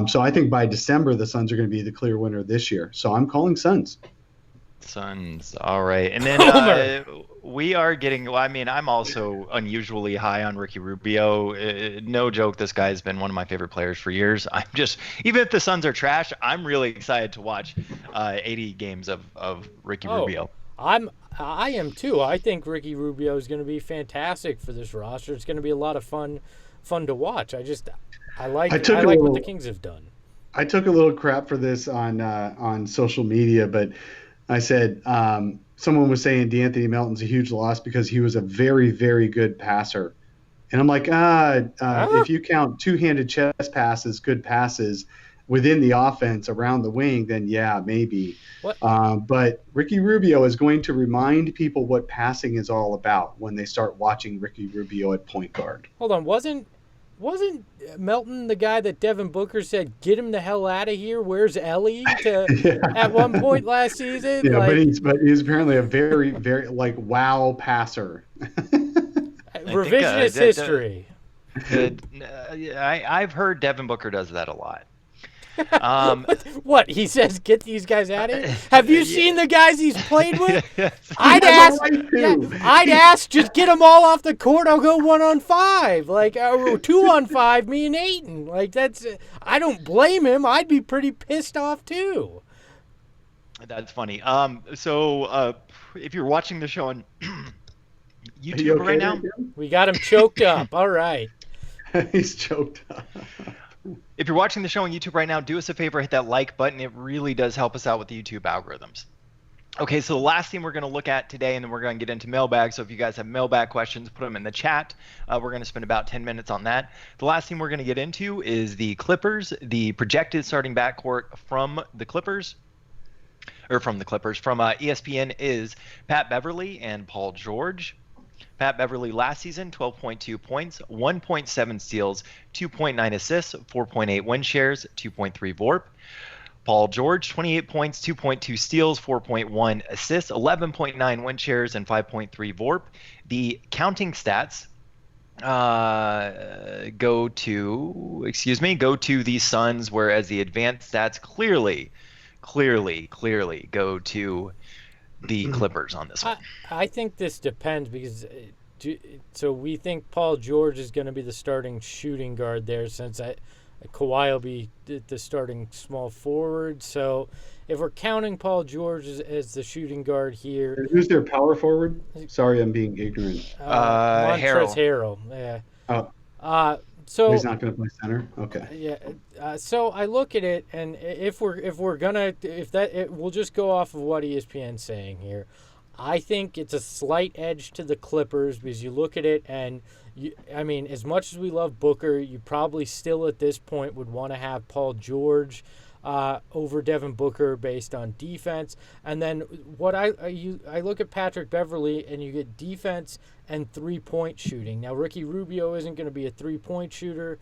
So I think by December, the Suns are going to be the clear winner this year. So I'm calling Suns. Suns. All right. And then we are getting, well, I mean, I'm also unusually high on Ricky Rubio. No joke, this guy's been one of my favorite players for years. I'm just, even if the Suns are trash, I'm really excited to watch 80 games of Ricky Rubio. I am too. I think Ricky Rubio is going to be fantastic for this roster. It's going to be a lot of fun to watch. I like what the Kings have done. I took a little crap for this on social media, but I said someone was saying DeAnthony Melton's a huge loss because he was a very, very good passer. And I'm like, if you count two-handed chest passes, good passes within the offense around the wing, then yeah, maybe. But Ricky Rubio is going to remind people what passing is all about when they start watching Ricky Rubio at point guard. Hold on, wasn't Melton the guy that Devin Booker said, get him the hell out of here? Where's Ellie? At one point last season? Yeah, but he's apparently a very, very, wow passer. Revisionist history. I've heard Devin Booker does that a lot. What he says? Get these guys out of here. Have you seen the guys he's played with? I'd ask, just get them all off the court. I'll go 1-on-5, 2-on-5. Me and Ayton. That's. I don't blame him. I'd be pretty pissed off too. That's funny. So if you're watching the show on YouTube right now, we got him choked up. All right. He's choked up. If you're watching the show on YouTube right now, do us a favor, hit that like button. It really does help us out with the YouTube algorithms. Okay, so the last thing we're going to look at today, and then we're going to get into mailbag. So if you guys have mailbag questions, put them in the chat. We're going to spend about 10 minutes on that. The last thing we're going to get into is the Clippers, the projected starting backcourt from ESPN is Pat Beverly and Paul George. Pat Beverly last season, 12.2 points, 1.7 steals, 2.9 assists, 4.8 win shares, 2.3 VORP. Paul George, 28 points, 2.2 steals, 4.1 assists, 11.9 win shares, and 5.3 VORP. The counting stats go to the Suns, whereas the advanced stats clearly go to the Clippers on this one. I think this depends because so we think Paul George is going to be the starting shooting guard there, since Kawhi will be the starting small forward. So if we're counting Paul George as the shooting guard here, who's their power forward? Sorry, I'm being ignorant. Montrezl Harrell. Yeah. Oh. So he's not going to play center. Okay. Yeah. So I look at it, and we'll just go off of what ESPN's saying here. I think it's a slight edge to the Clippers because you look at it, and as much as we love Booker, you probably still at this point would want to have Paul George over Devin Booker based on defense. And then I look at Patrick Beverley, and you get defense and three-point shooting. Now, Ricky Rubio isn't going to be a three-point shooter.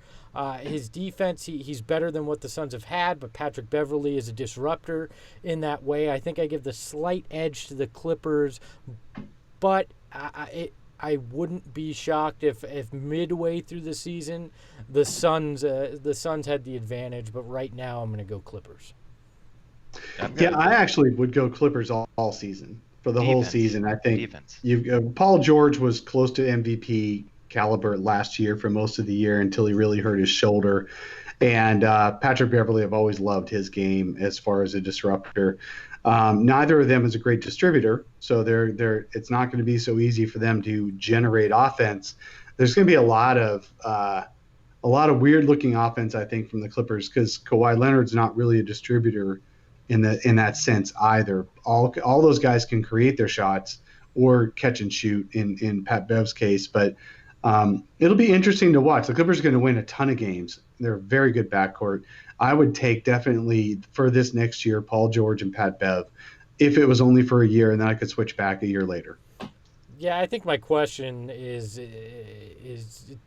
His defense, he's better than what the Suns have had, but Patrick Beverley is a disruptor in that way. I think I give the slight edge to the Clippers, but I wouldn't be shocked if midway through the season the Suns had the advantage. But right now, I'm going to go Clippers. Yeah, I actually would go Clippers all season. For the whole season, I think Paul George was close to MVP caliber last year for most of the year until he really hurt his shoulder. And Patrick Beverley, I've always loved his game as far as a disruptor. Neither of them is a great distributor, so it's not going to be so easy for them to generate offense. There's going to be a lot of weird looking offense, I think, from the Clippers because Kawhi Leonard's not really a distributor in that sense either. All those guys can create their shots or catch and shoot in Pat Bev's case, but it'll be interesting to watch. The Clippers are going to win a ton of games. They're a very good backcourt. I would take definitely for this next year Paul George and Pat Bev if it was only for a year, and then I could switch back a year later. Yeah, I think my question is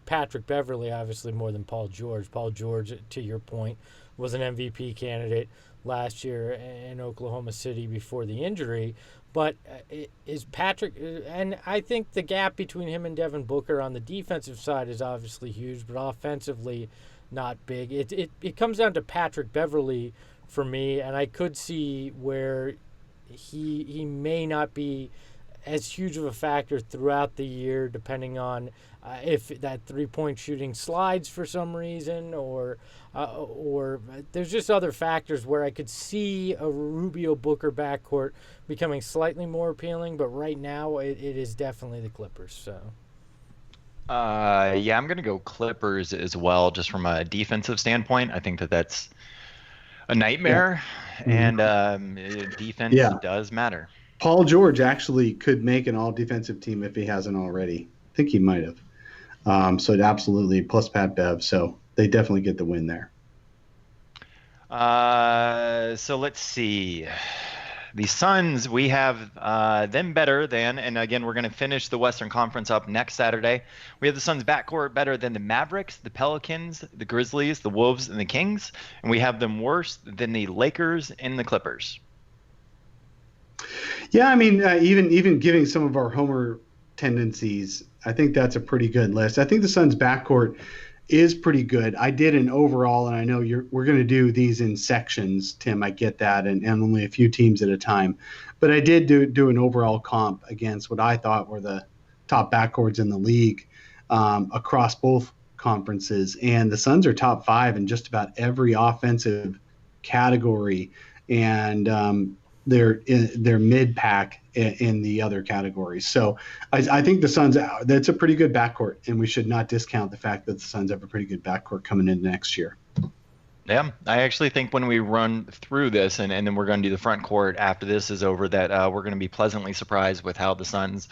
Patrick Beverley obviously more than Paul George. Paul George, to your point, was an MVP candidate last year in Oklahoma City before the injury. But is Patrick, and I think the gap between him and Devin Booker on the defensive side is obviously huge, but offensively not big. It comes down to Patrick Beverley for me, and I could see where he may not be as huge of a factor throughout the year, depending on if that three-point shooting slides for some reason, or there's just other factors where I could see a Rubio Booker backcourt becoming slightly more appealing. But right now, it is definitely the Clippers. So. Yeah, I'm going to go Clippers as well, just from a defensive standpoint. I think that's a nightmare, and defense does matter. Paul George actually could make an all-defensive team if he hasn't already. I think he might have. So absolutely, plus Pat Bev. So they definitely get the win there. So let's see. The Suns, we have them better than, and again, we're going to finish the Western Conference up next Saturday. We have the Suns backcourt better than the Mavericks, the Pelicans, the Grizzlies, the Wolves, and the Kings. And we have them worse than the Lakers and the Clippers. Yeah, I mean, even giving some of our homer tendencies, I think that's a pretty good list. I think the Suns' backcourt is pretty good. I did an overall, and I know we're going to do these in sections, Tim. I get that, and only a few teams at a time. But I did do an overall comp against what I thought were the top backcourts in the league across both conferences. And the Suns are top 5 in just about every offensive category, and they're mid-pack in the other categories. So I think the Suns, that's a pretty good backcourt, and we should not discount the fact that the Suns have a pretty good backcourt coming into next year. Yeah, I actually think when we run through this, and then we're going to do the front court after this is over, that we're going to be pleasantly surprised with how the Suns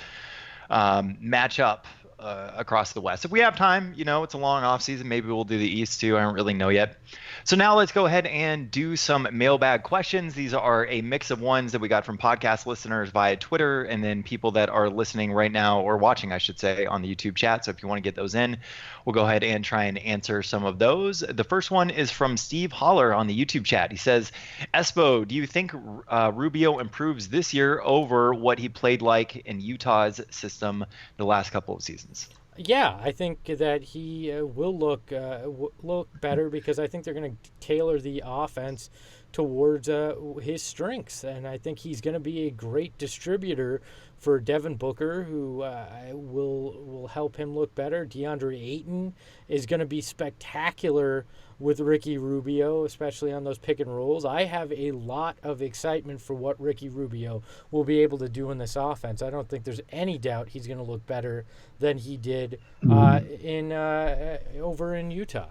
match up across the West. If we have time, it's a long off season. Maybe we'll do the East too. I don't really know yet. So now let's go ahead and do some mailbag questions. These are a mix of ones that we got from podcast listeners via Twitter and then people that are listening right now, or watching, I should say, on the YouTube chat. So if you want to get those in, we'll go ahead and try and answer some of those. The first one is from Steve Holler on the YouTube chat. He says, Espo, do you think Rubio improves this year over what he played like in Utah's system the last couple of seasons? Yeah, I think that he will look better, because I think they're going to tailor the offense towards his strengths, and I think he's going to be a great distributor for Devin Booker, who will help him look better. DeAndre Ayton is going to be spectacular with Ricky Rubio, especially on those pick and rolls. I have a lot of excitement for what Ricky Rubio will be able to do in this offense. I don't think there's any doubt he's going to look better than he did over in Utah.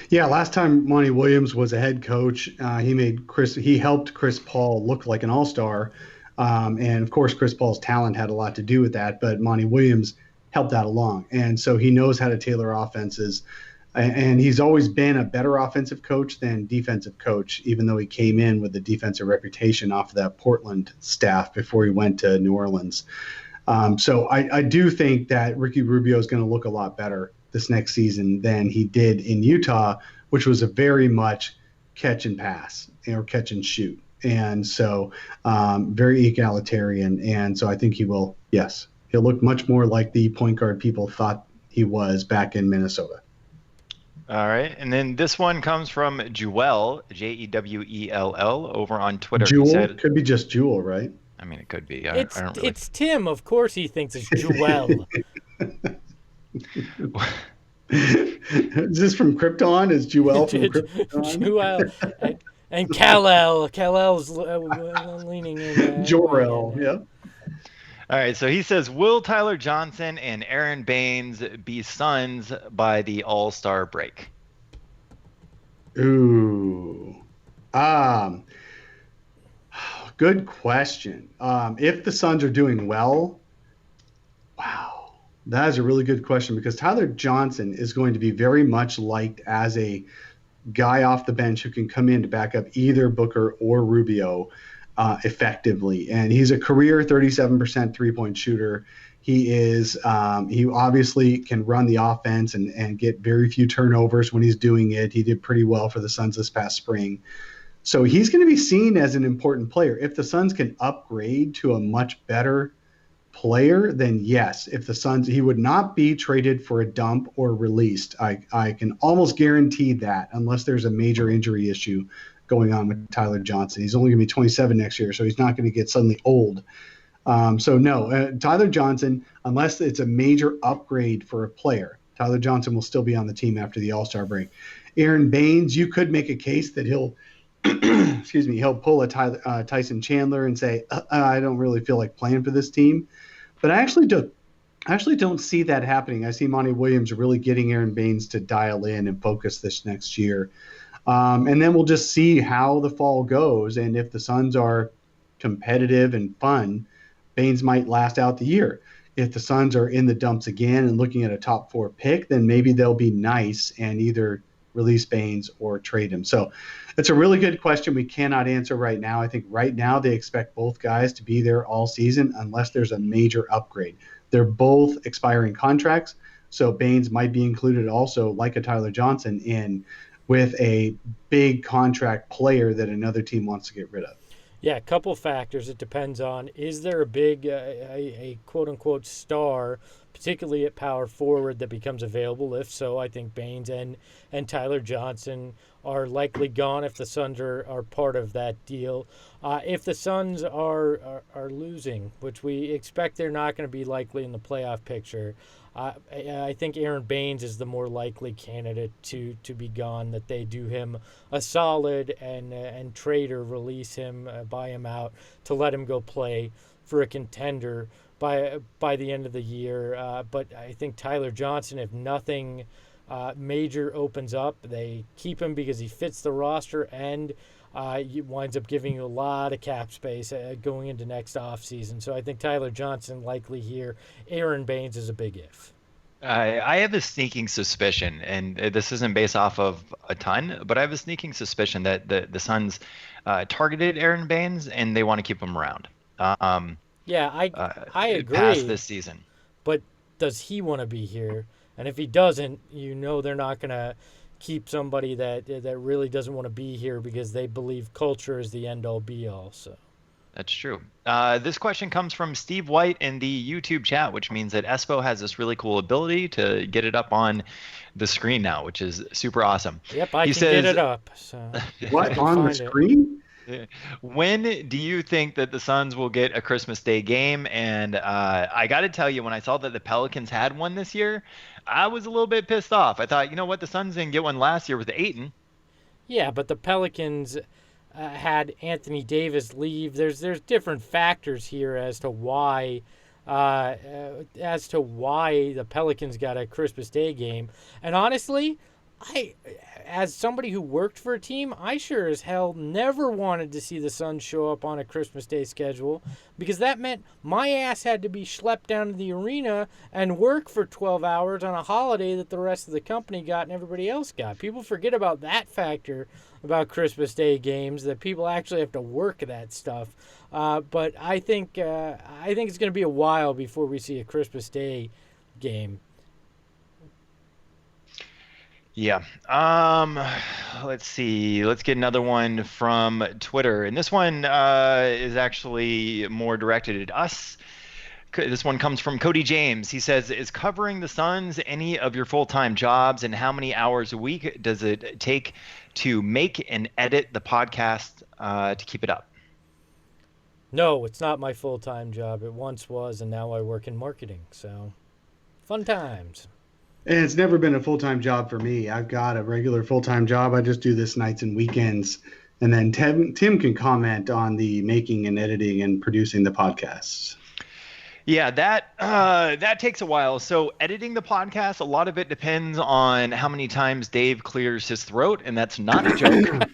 Yeah, last time Monty Williams was a head coach, he helped Chris Paul look like an all-star. And of course, Chris Paul's talent had a lot to do with that, but Monty Williams helped that along. And so he knows how to tailor offenses. And he's always been a better offensive coach than defensive coach, even though he came in with a defensive reputation off of that Portland staff before he went to New Orleans. So I do think that Ricky Rubio is going to look a lot better this next season than he did in Utah, which was a very much catch and pass or catch and shoot. And so very egalitarian. And so I think he'll look much more like the point guard people thought he was back in Minnesota. All right. And then this one comes from Jewel, Jewell, over on Twitter. Jewel? Could be just Jewel, right? I mean, it could be. It's Tim. Of course he thinks it's Jewel. Is this from Krypton? Is Jewel from Krypton? Jewel. And Kal-El. Kal-El's leaning in. Jor-El, yeah. All right, so he says, will Tyler Johnson and Aaron Baines be Suns by the All-Star break? Ooh. Good question. If the Suns are doing well, wow, that is a really good question, because Tyler Johnson is going to be very much liked as a guy off the bench who can come in to back up either Booker or Rubio effectively. And he's a career 37% three-point shooter. He obviously can run the offense and get very few turnovers when he's doing it. He did pretty well for the Suns this past spring. So he's going to be seen as an important player. If the Suns can upgrade to a much better player, then yes. If the Suns, he would not be traded for a dump or released. I can almost guarantee that, unless there's a major injury issue going on with Tyler Johnson. He's only going to be 27 next year, so he's not going to get suddenly old. So no, Tyler Johnson, unless it's a major upgrade for a player, Tyler Johnson will still be on the team after the All-Star break. Aaron Baines, you could make a case that he'll he'll pull a Tyson Chandler and say, I don't really feel like playing for this team. But I actually don't see that happening. I see Monty Williams really getting Aaron Baines to dial in and focus this next year. And then we'll just see how the fall goes. And if the Suns are competitive and fun, Baines might last out the year. If the Suns are in the dumps again and looking at a top 4 pick, then maybe they'll be nice and either release Baines or trade him. So it's a really good question we cannot answer right now. I think right now they expect both guys to be there all season unless there's a major upgrade. They're both expiring contracts, so Baines might be included also, like a Tyler Johnson, in with a big contract player that another team wants to get rid of. Yeah, a couple factors. It depends on, is there a big, a quote-unquote star, particularly at power forward, that becomes available? If so, I think Baines and Tyler Johnson are likely gone if the Suns are part of that deal. If the Suns are losing, which we expect they're not going to be likely in the playoff picture, I think Aaron Baines is the more likely candidate to be gone, that they do him a solid and trade or release him, buy him out to let him go play for a contender by the end of the year. But I think Tyler Johnson, if nothing major opens up, they keep him because he fits the roster, and winds up giving you a lot of cap space going into next offseason. So I think Tyler Johnson likely here. Aaron Baines is a big if. I have a sneaking suspicion, and this isn't based off of a ton, but I have a sneaking suspicion that the Suns targeted Aaron Baines and they want to keep him around. Yeah, I Past agree. this season. But does he want to be here? And if he doesn't, they're not going to keep somebody that really doesn't want to be here because they believe culture is the end all be all. So That's true. This question comes from Steve White in the YouTube chat, which means that Espo has this really cool ability to get it up on the screen now, which is super awesome. Yep, I He can says, get it up. So What, on the screen? when do you think that the Suns will get a Christmas Day game? And I got to tell you, when I saw that the Pelicans had one this year, I was a little bit pissed off. I thought, you know what, the Suns didn't get one last year with Ayton. Yeah, but the Pelicans had Anthony Davis leave. There's different factors here as to why the Pelicans got a Christmas Day game. And honestly, as somebody who worked for a team, I sure as hell never wanted to see the Suns show up on a Christmas Day schedule because that meant my ass had to be schlepped down to the arena and work for 12 hours on a holiday that the rest of the company got and everybody else got. People forget about that factor about Christmas Day games, that people actually have to work that stuff. But I think it's going to be a while before we see a Christmas Day game. Yeah. Let's see. Let's get another one from Twitter. And this one is actually more directed at us. This one comes from Cody James. He says, is covering the Suns any of your full-time jobs, and how many hours a week does it take to make and edit the podcast to keep it up? No, it's not my full-time job. It once was, and now I work in marketing. So, fun times. And it's never been a full-time job for me. I've got a regular full-time job. I just do this nights and weekends. And then Tim can comment on the making and editing and producing the podcasts. Yeah, that takes a while. So editing the podcast, a lot of it depends on how many times Dave clears his throat, and that's not a joke.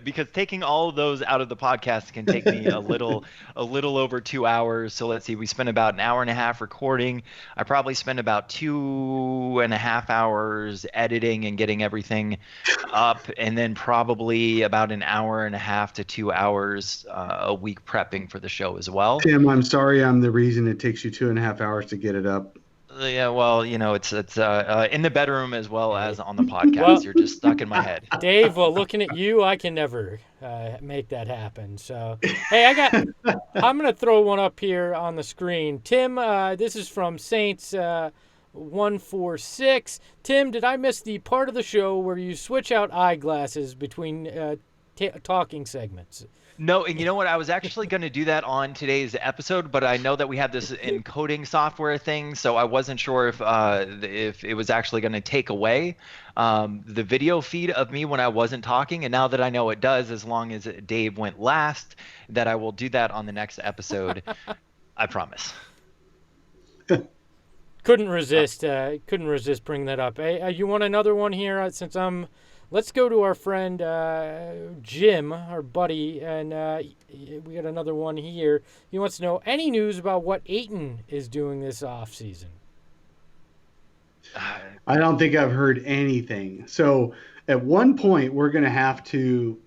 Because taking all of those out of the podcast can take me a little over 2 hours. So let's see, we spend about an hour and a half recording. I probably spend about 2.5 hours editing and getting everything up, and then probably about an hour and a half to 2 hours a week prepping for the show as well. Tim, I'm sorry I'm the reason it takes you 2.5 hours to get it up. Yeah, well, it's in the bedroom as well as on the podcast. Well, you're just stuck in my head. Dave, looking at you, I can never make that happen. So, hey, I'm going to throw one up here on the screen. Tim, this is from Saints 146. Tim, did I miss the part of the show where you switch out eyeglasses between talking segments? No, and you know what? I was actually going to do that on today's episode, but I know that we have this encoding software thing, so I wasn't sure if it was actually going to take away the video feed of me when I wasn't talking. And now that I know it does, as long as Dave went last, that I will do that on the next episode. I promise. Couldn't resist bringing that up. Hey, you want another one here? Let's go to our friend Jim, our buddy, and we got another one here. He wants to know any news about what Ayton is doing this offseason. I don't think I've heard anything. So at one point, we're going to have to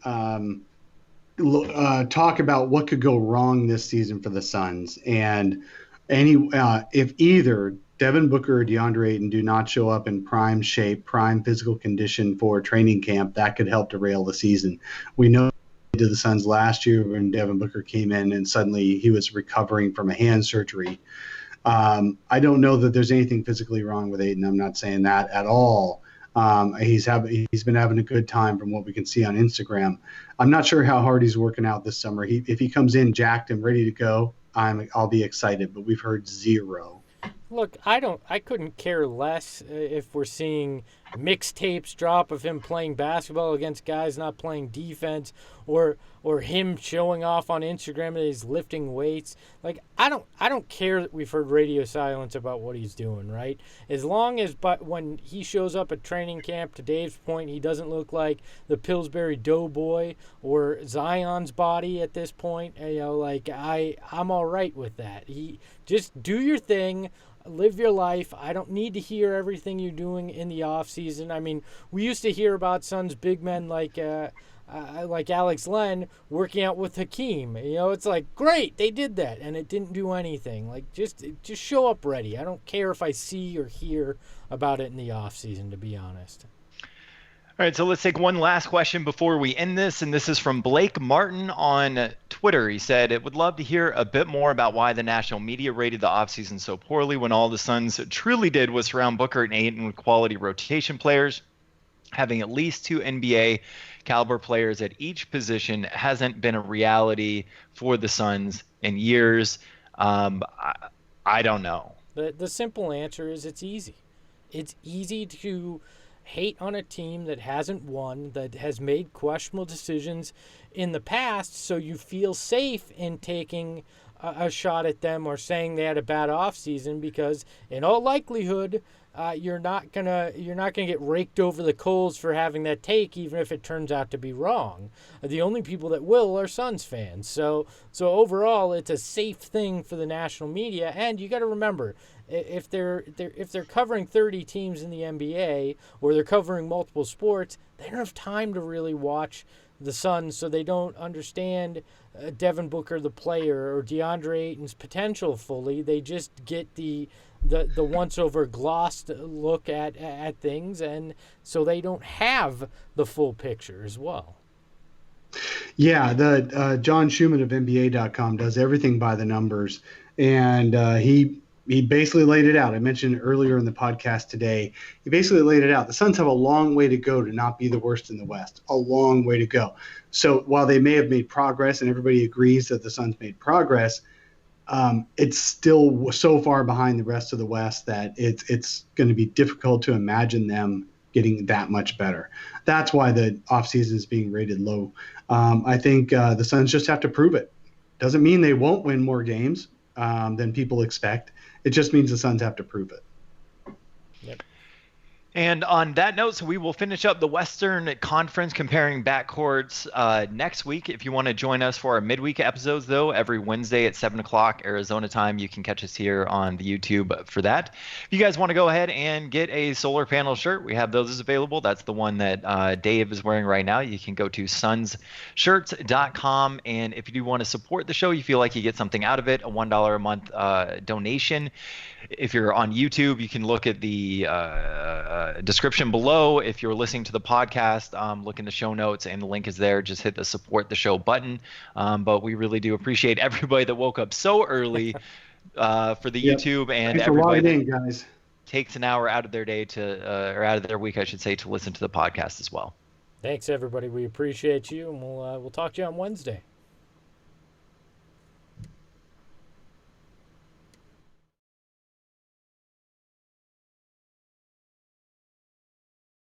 talk about what could go wrong this season for the Suns. And if either Devin Booker or DeAndre Ayton do not show up in prime shape, prime physical condition for training camp, that could help derail the season. We know to the Suns last year when Devin Booker came in and suddenly he was recovering from a hand surgery. I don't know that there's anything physically wrong with Ayton. I'm not saying that at all. He's been having a good time from what we can see on Instagram. I'm not sure how hard he's working out this summer. If he comes in jacked and ready to go, I'll be excited, but we've heard zero. Look, I couldn't care less if we're seeing mixtapes drop of him playing basketball against guys not playing defense, or him showing off on Instagram that he's lifting weights. Like, I don't care that we've heard radio silence about what he's doing, right? As long as, but when he shows up at training camp, to Dave's point, he doesn't look like the Pillsbury Doughboy or Zion's body at this point. Like, I'm all right with that. He just do your thing. Live your life. I don't need to hear everything you're doing in the off season. I mean, we used to hear about Suns big men like Alex Len working out with Hakeem. It's like, great, they did that, and it didn't do anything. Like, just show up ready. I don't care if I see or hear about it in the off season, to be honest. All right, so let's take one last question before we end this, and this is from Blake Martin on Twitter. He said, "It would love to hear a bit more about why the national media rated the offseason so poorly when all the Suns truly did was surround Booker and Ayton with quality rotation players. Having at least 2 NBA caliber players at each position hasn't been a reality for the Suns in years." I don't know. The simple answer is it's easy. It's easy to hate on a team that hasn't won, that has made questionable decisions in the past, so you feel safe in taking a shot at them or saying they had a bad offseason, because in all likelihood you're not gonna get raked over the coals for having that take, even if it turns out to be wrong. The only people that will are Suns fans. So overall, it's a safe thing for the national media. And you got to remember, if they're covering 30 teams in the NBA, or they're covering multiple sports, they don't have time to really watch the Suns, so they don't understand Devin Booker the player or DeAndre Ayton's potential fully. They just get the once over glossed look at things, and so they don't have the full picture as well. Yeah, the John Schumann of NBA.com does everything by the numbers, and he basically laid it out. I mentioned earlier in the podcast today, he basically laid it out. The Suns have a long way to go to not be the worst in the West, a long way to go. So while they may have made progress, and everybody agrees that the Suns made progress, it's still so far behind the rest of the West that it's going to be difficult to imagine them getting that much better. That's why the offseason is being rated low. I think the Suns just have to prove it. Doesn't mean they won't win more games than people expect. It just means the Suns have to prove it. Yep. And on that note, so we will finish up the Western Conference comparing backcourts next week. If you want to join us for our midweek episodes, though, every Wednesday at 7 o'clock Arizona time, you can catch us here on the YouTube for that. If you guys want to go ahead and get a solar panel shirt, we have those available. That's the one that Dave is wearing right now. You can go to sunsshirts.com. And if you do want to support the show, you feel like you get something out of it, a $1 a month donation. If you're on YouTube, you can look at the description below. If you're listening to the podcast, look in the show notes, and the link is there. Just hit the support the show button. But we really do appreciate everybody that woke up so early for the YouTube, and everybody that takes an hour out of their day or out of their week, I should say, to listen to the podcast as well. Thanks, everybody. We appreciate you, and we'll talk to you on Wednesday.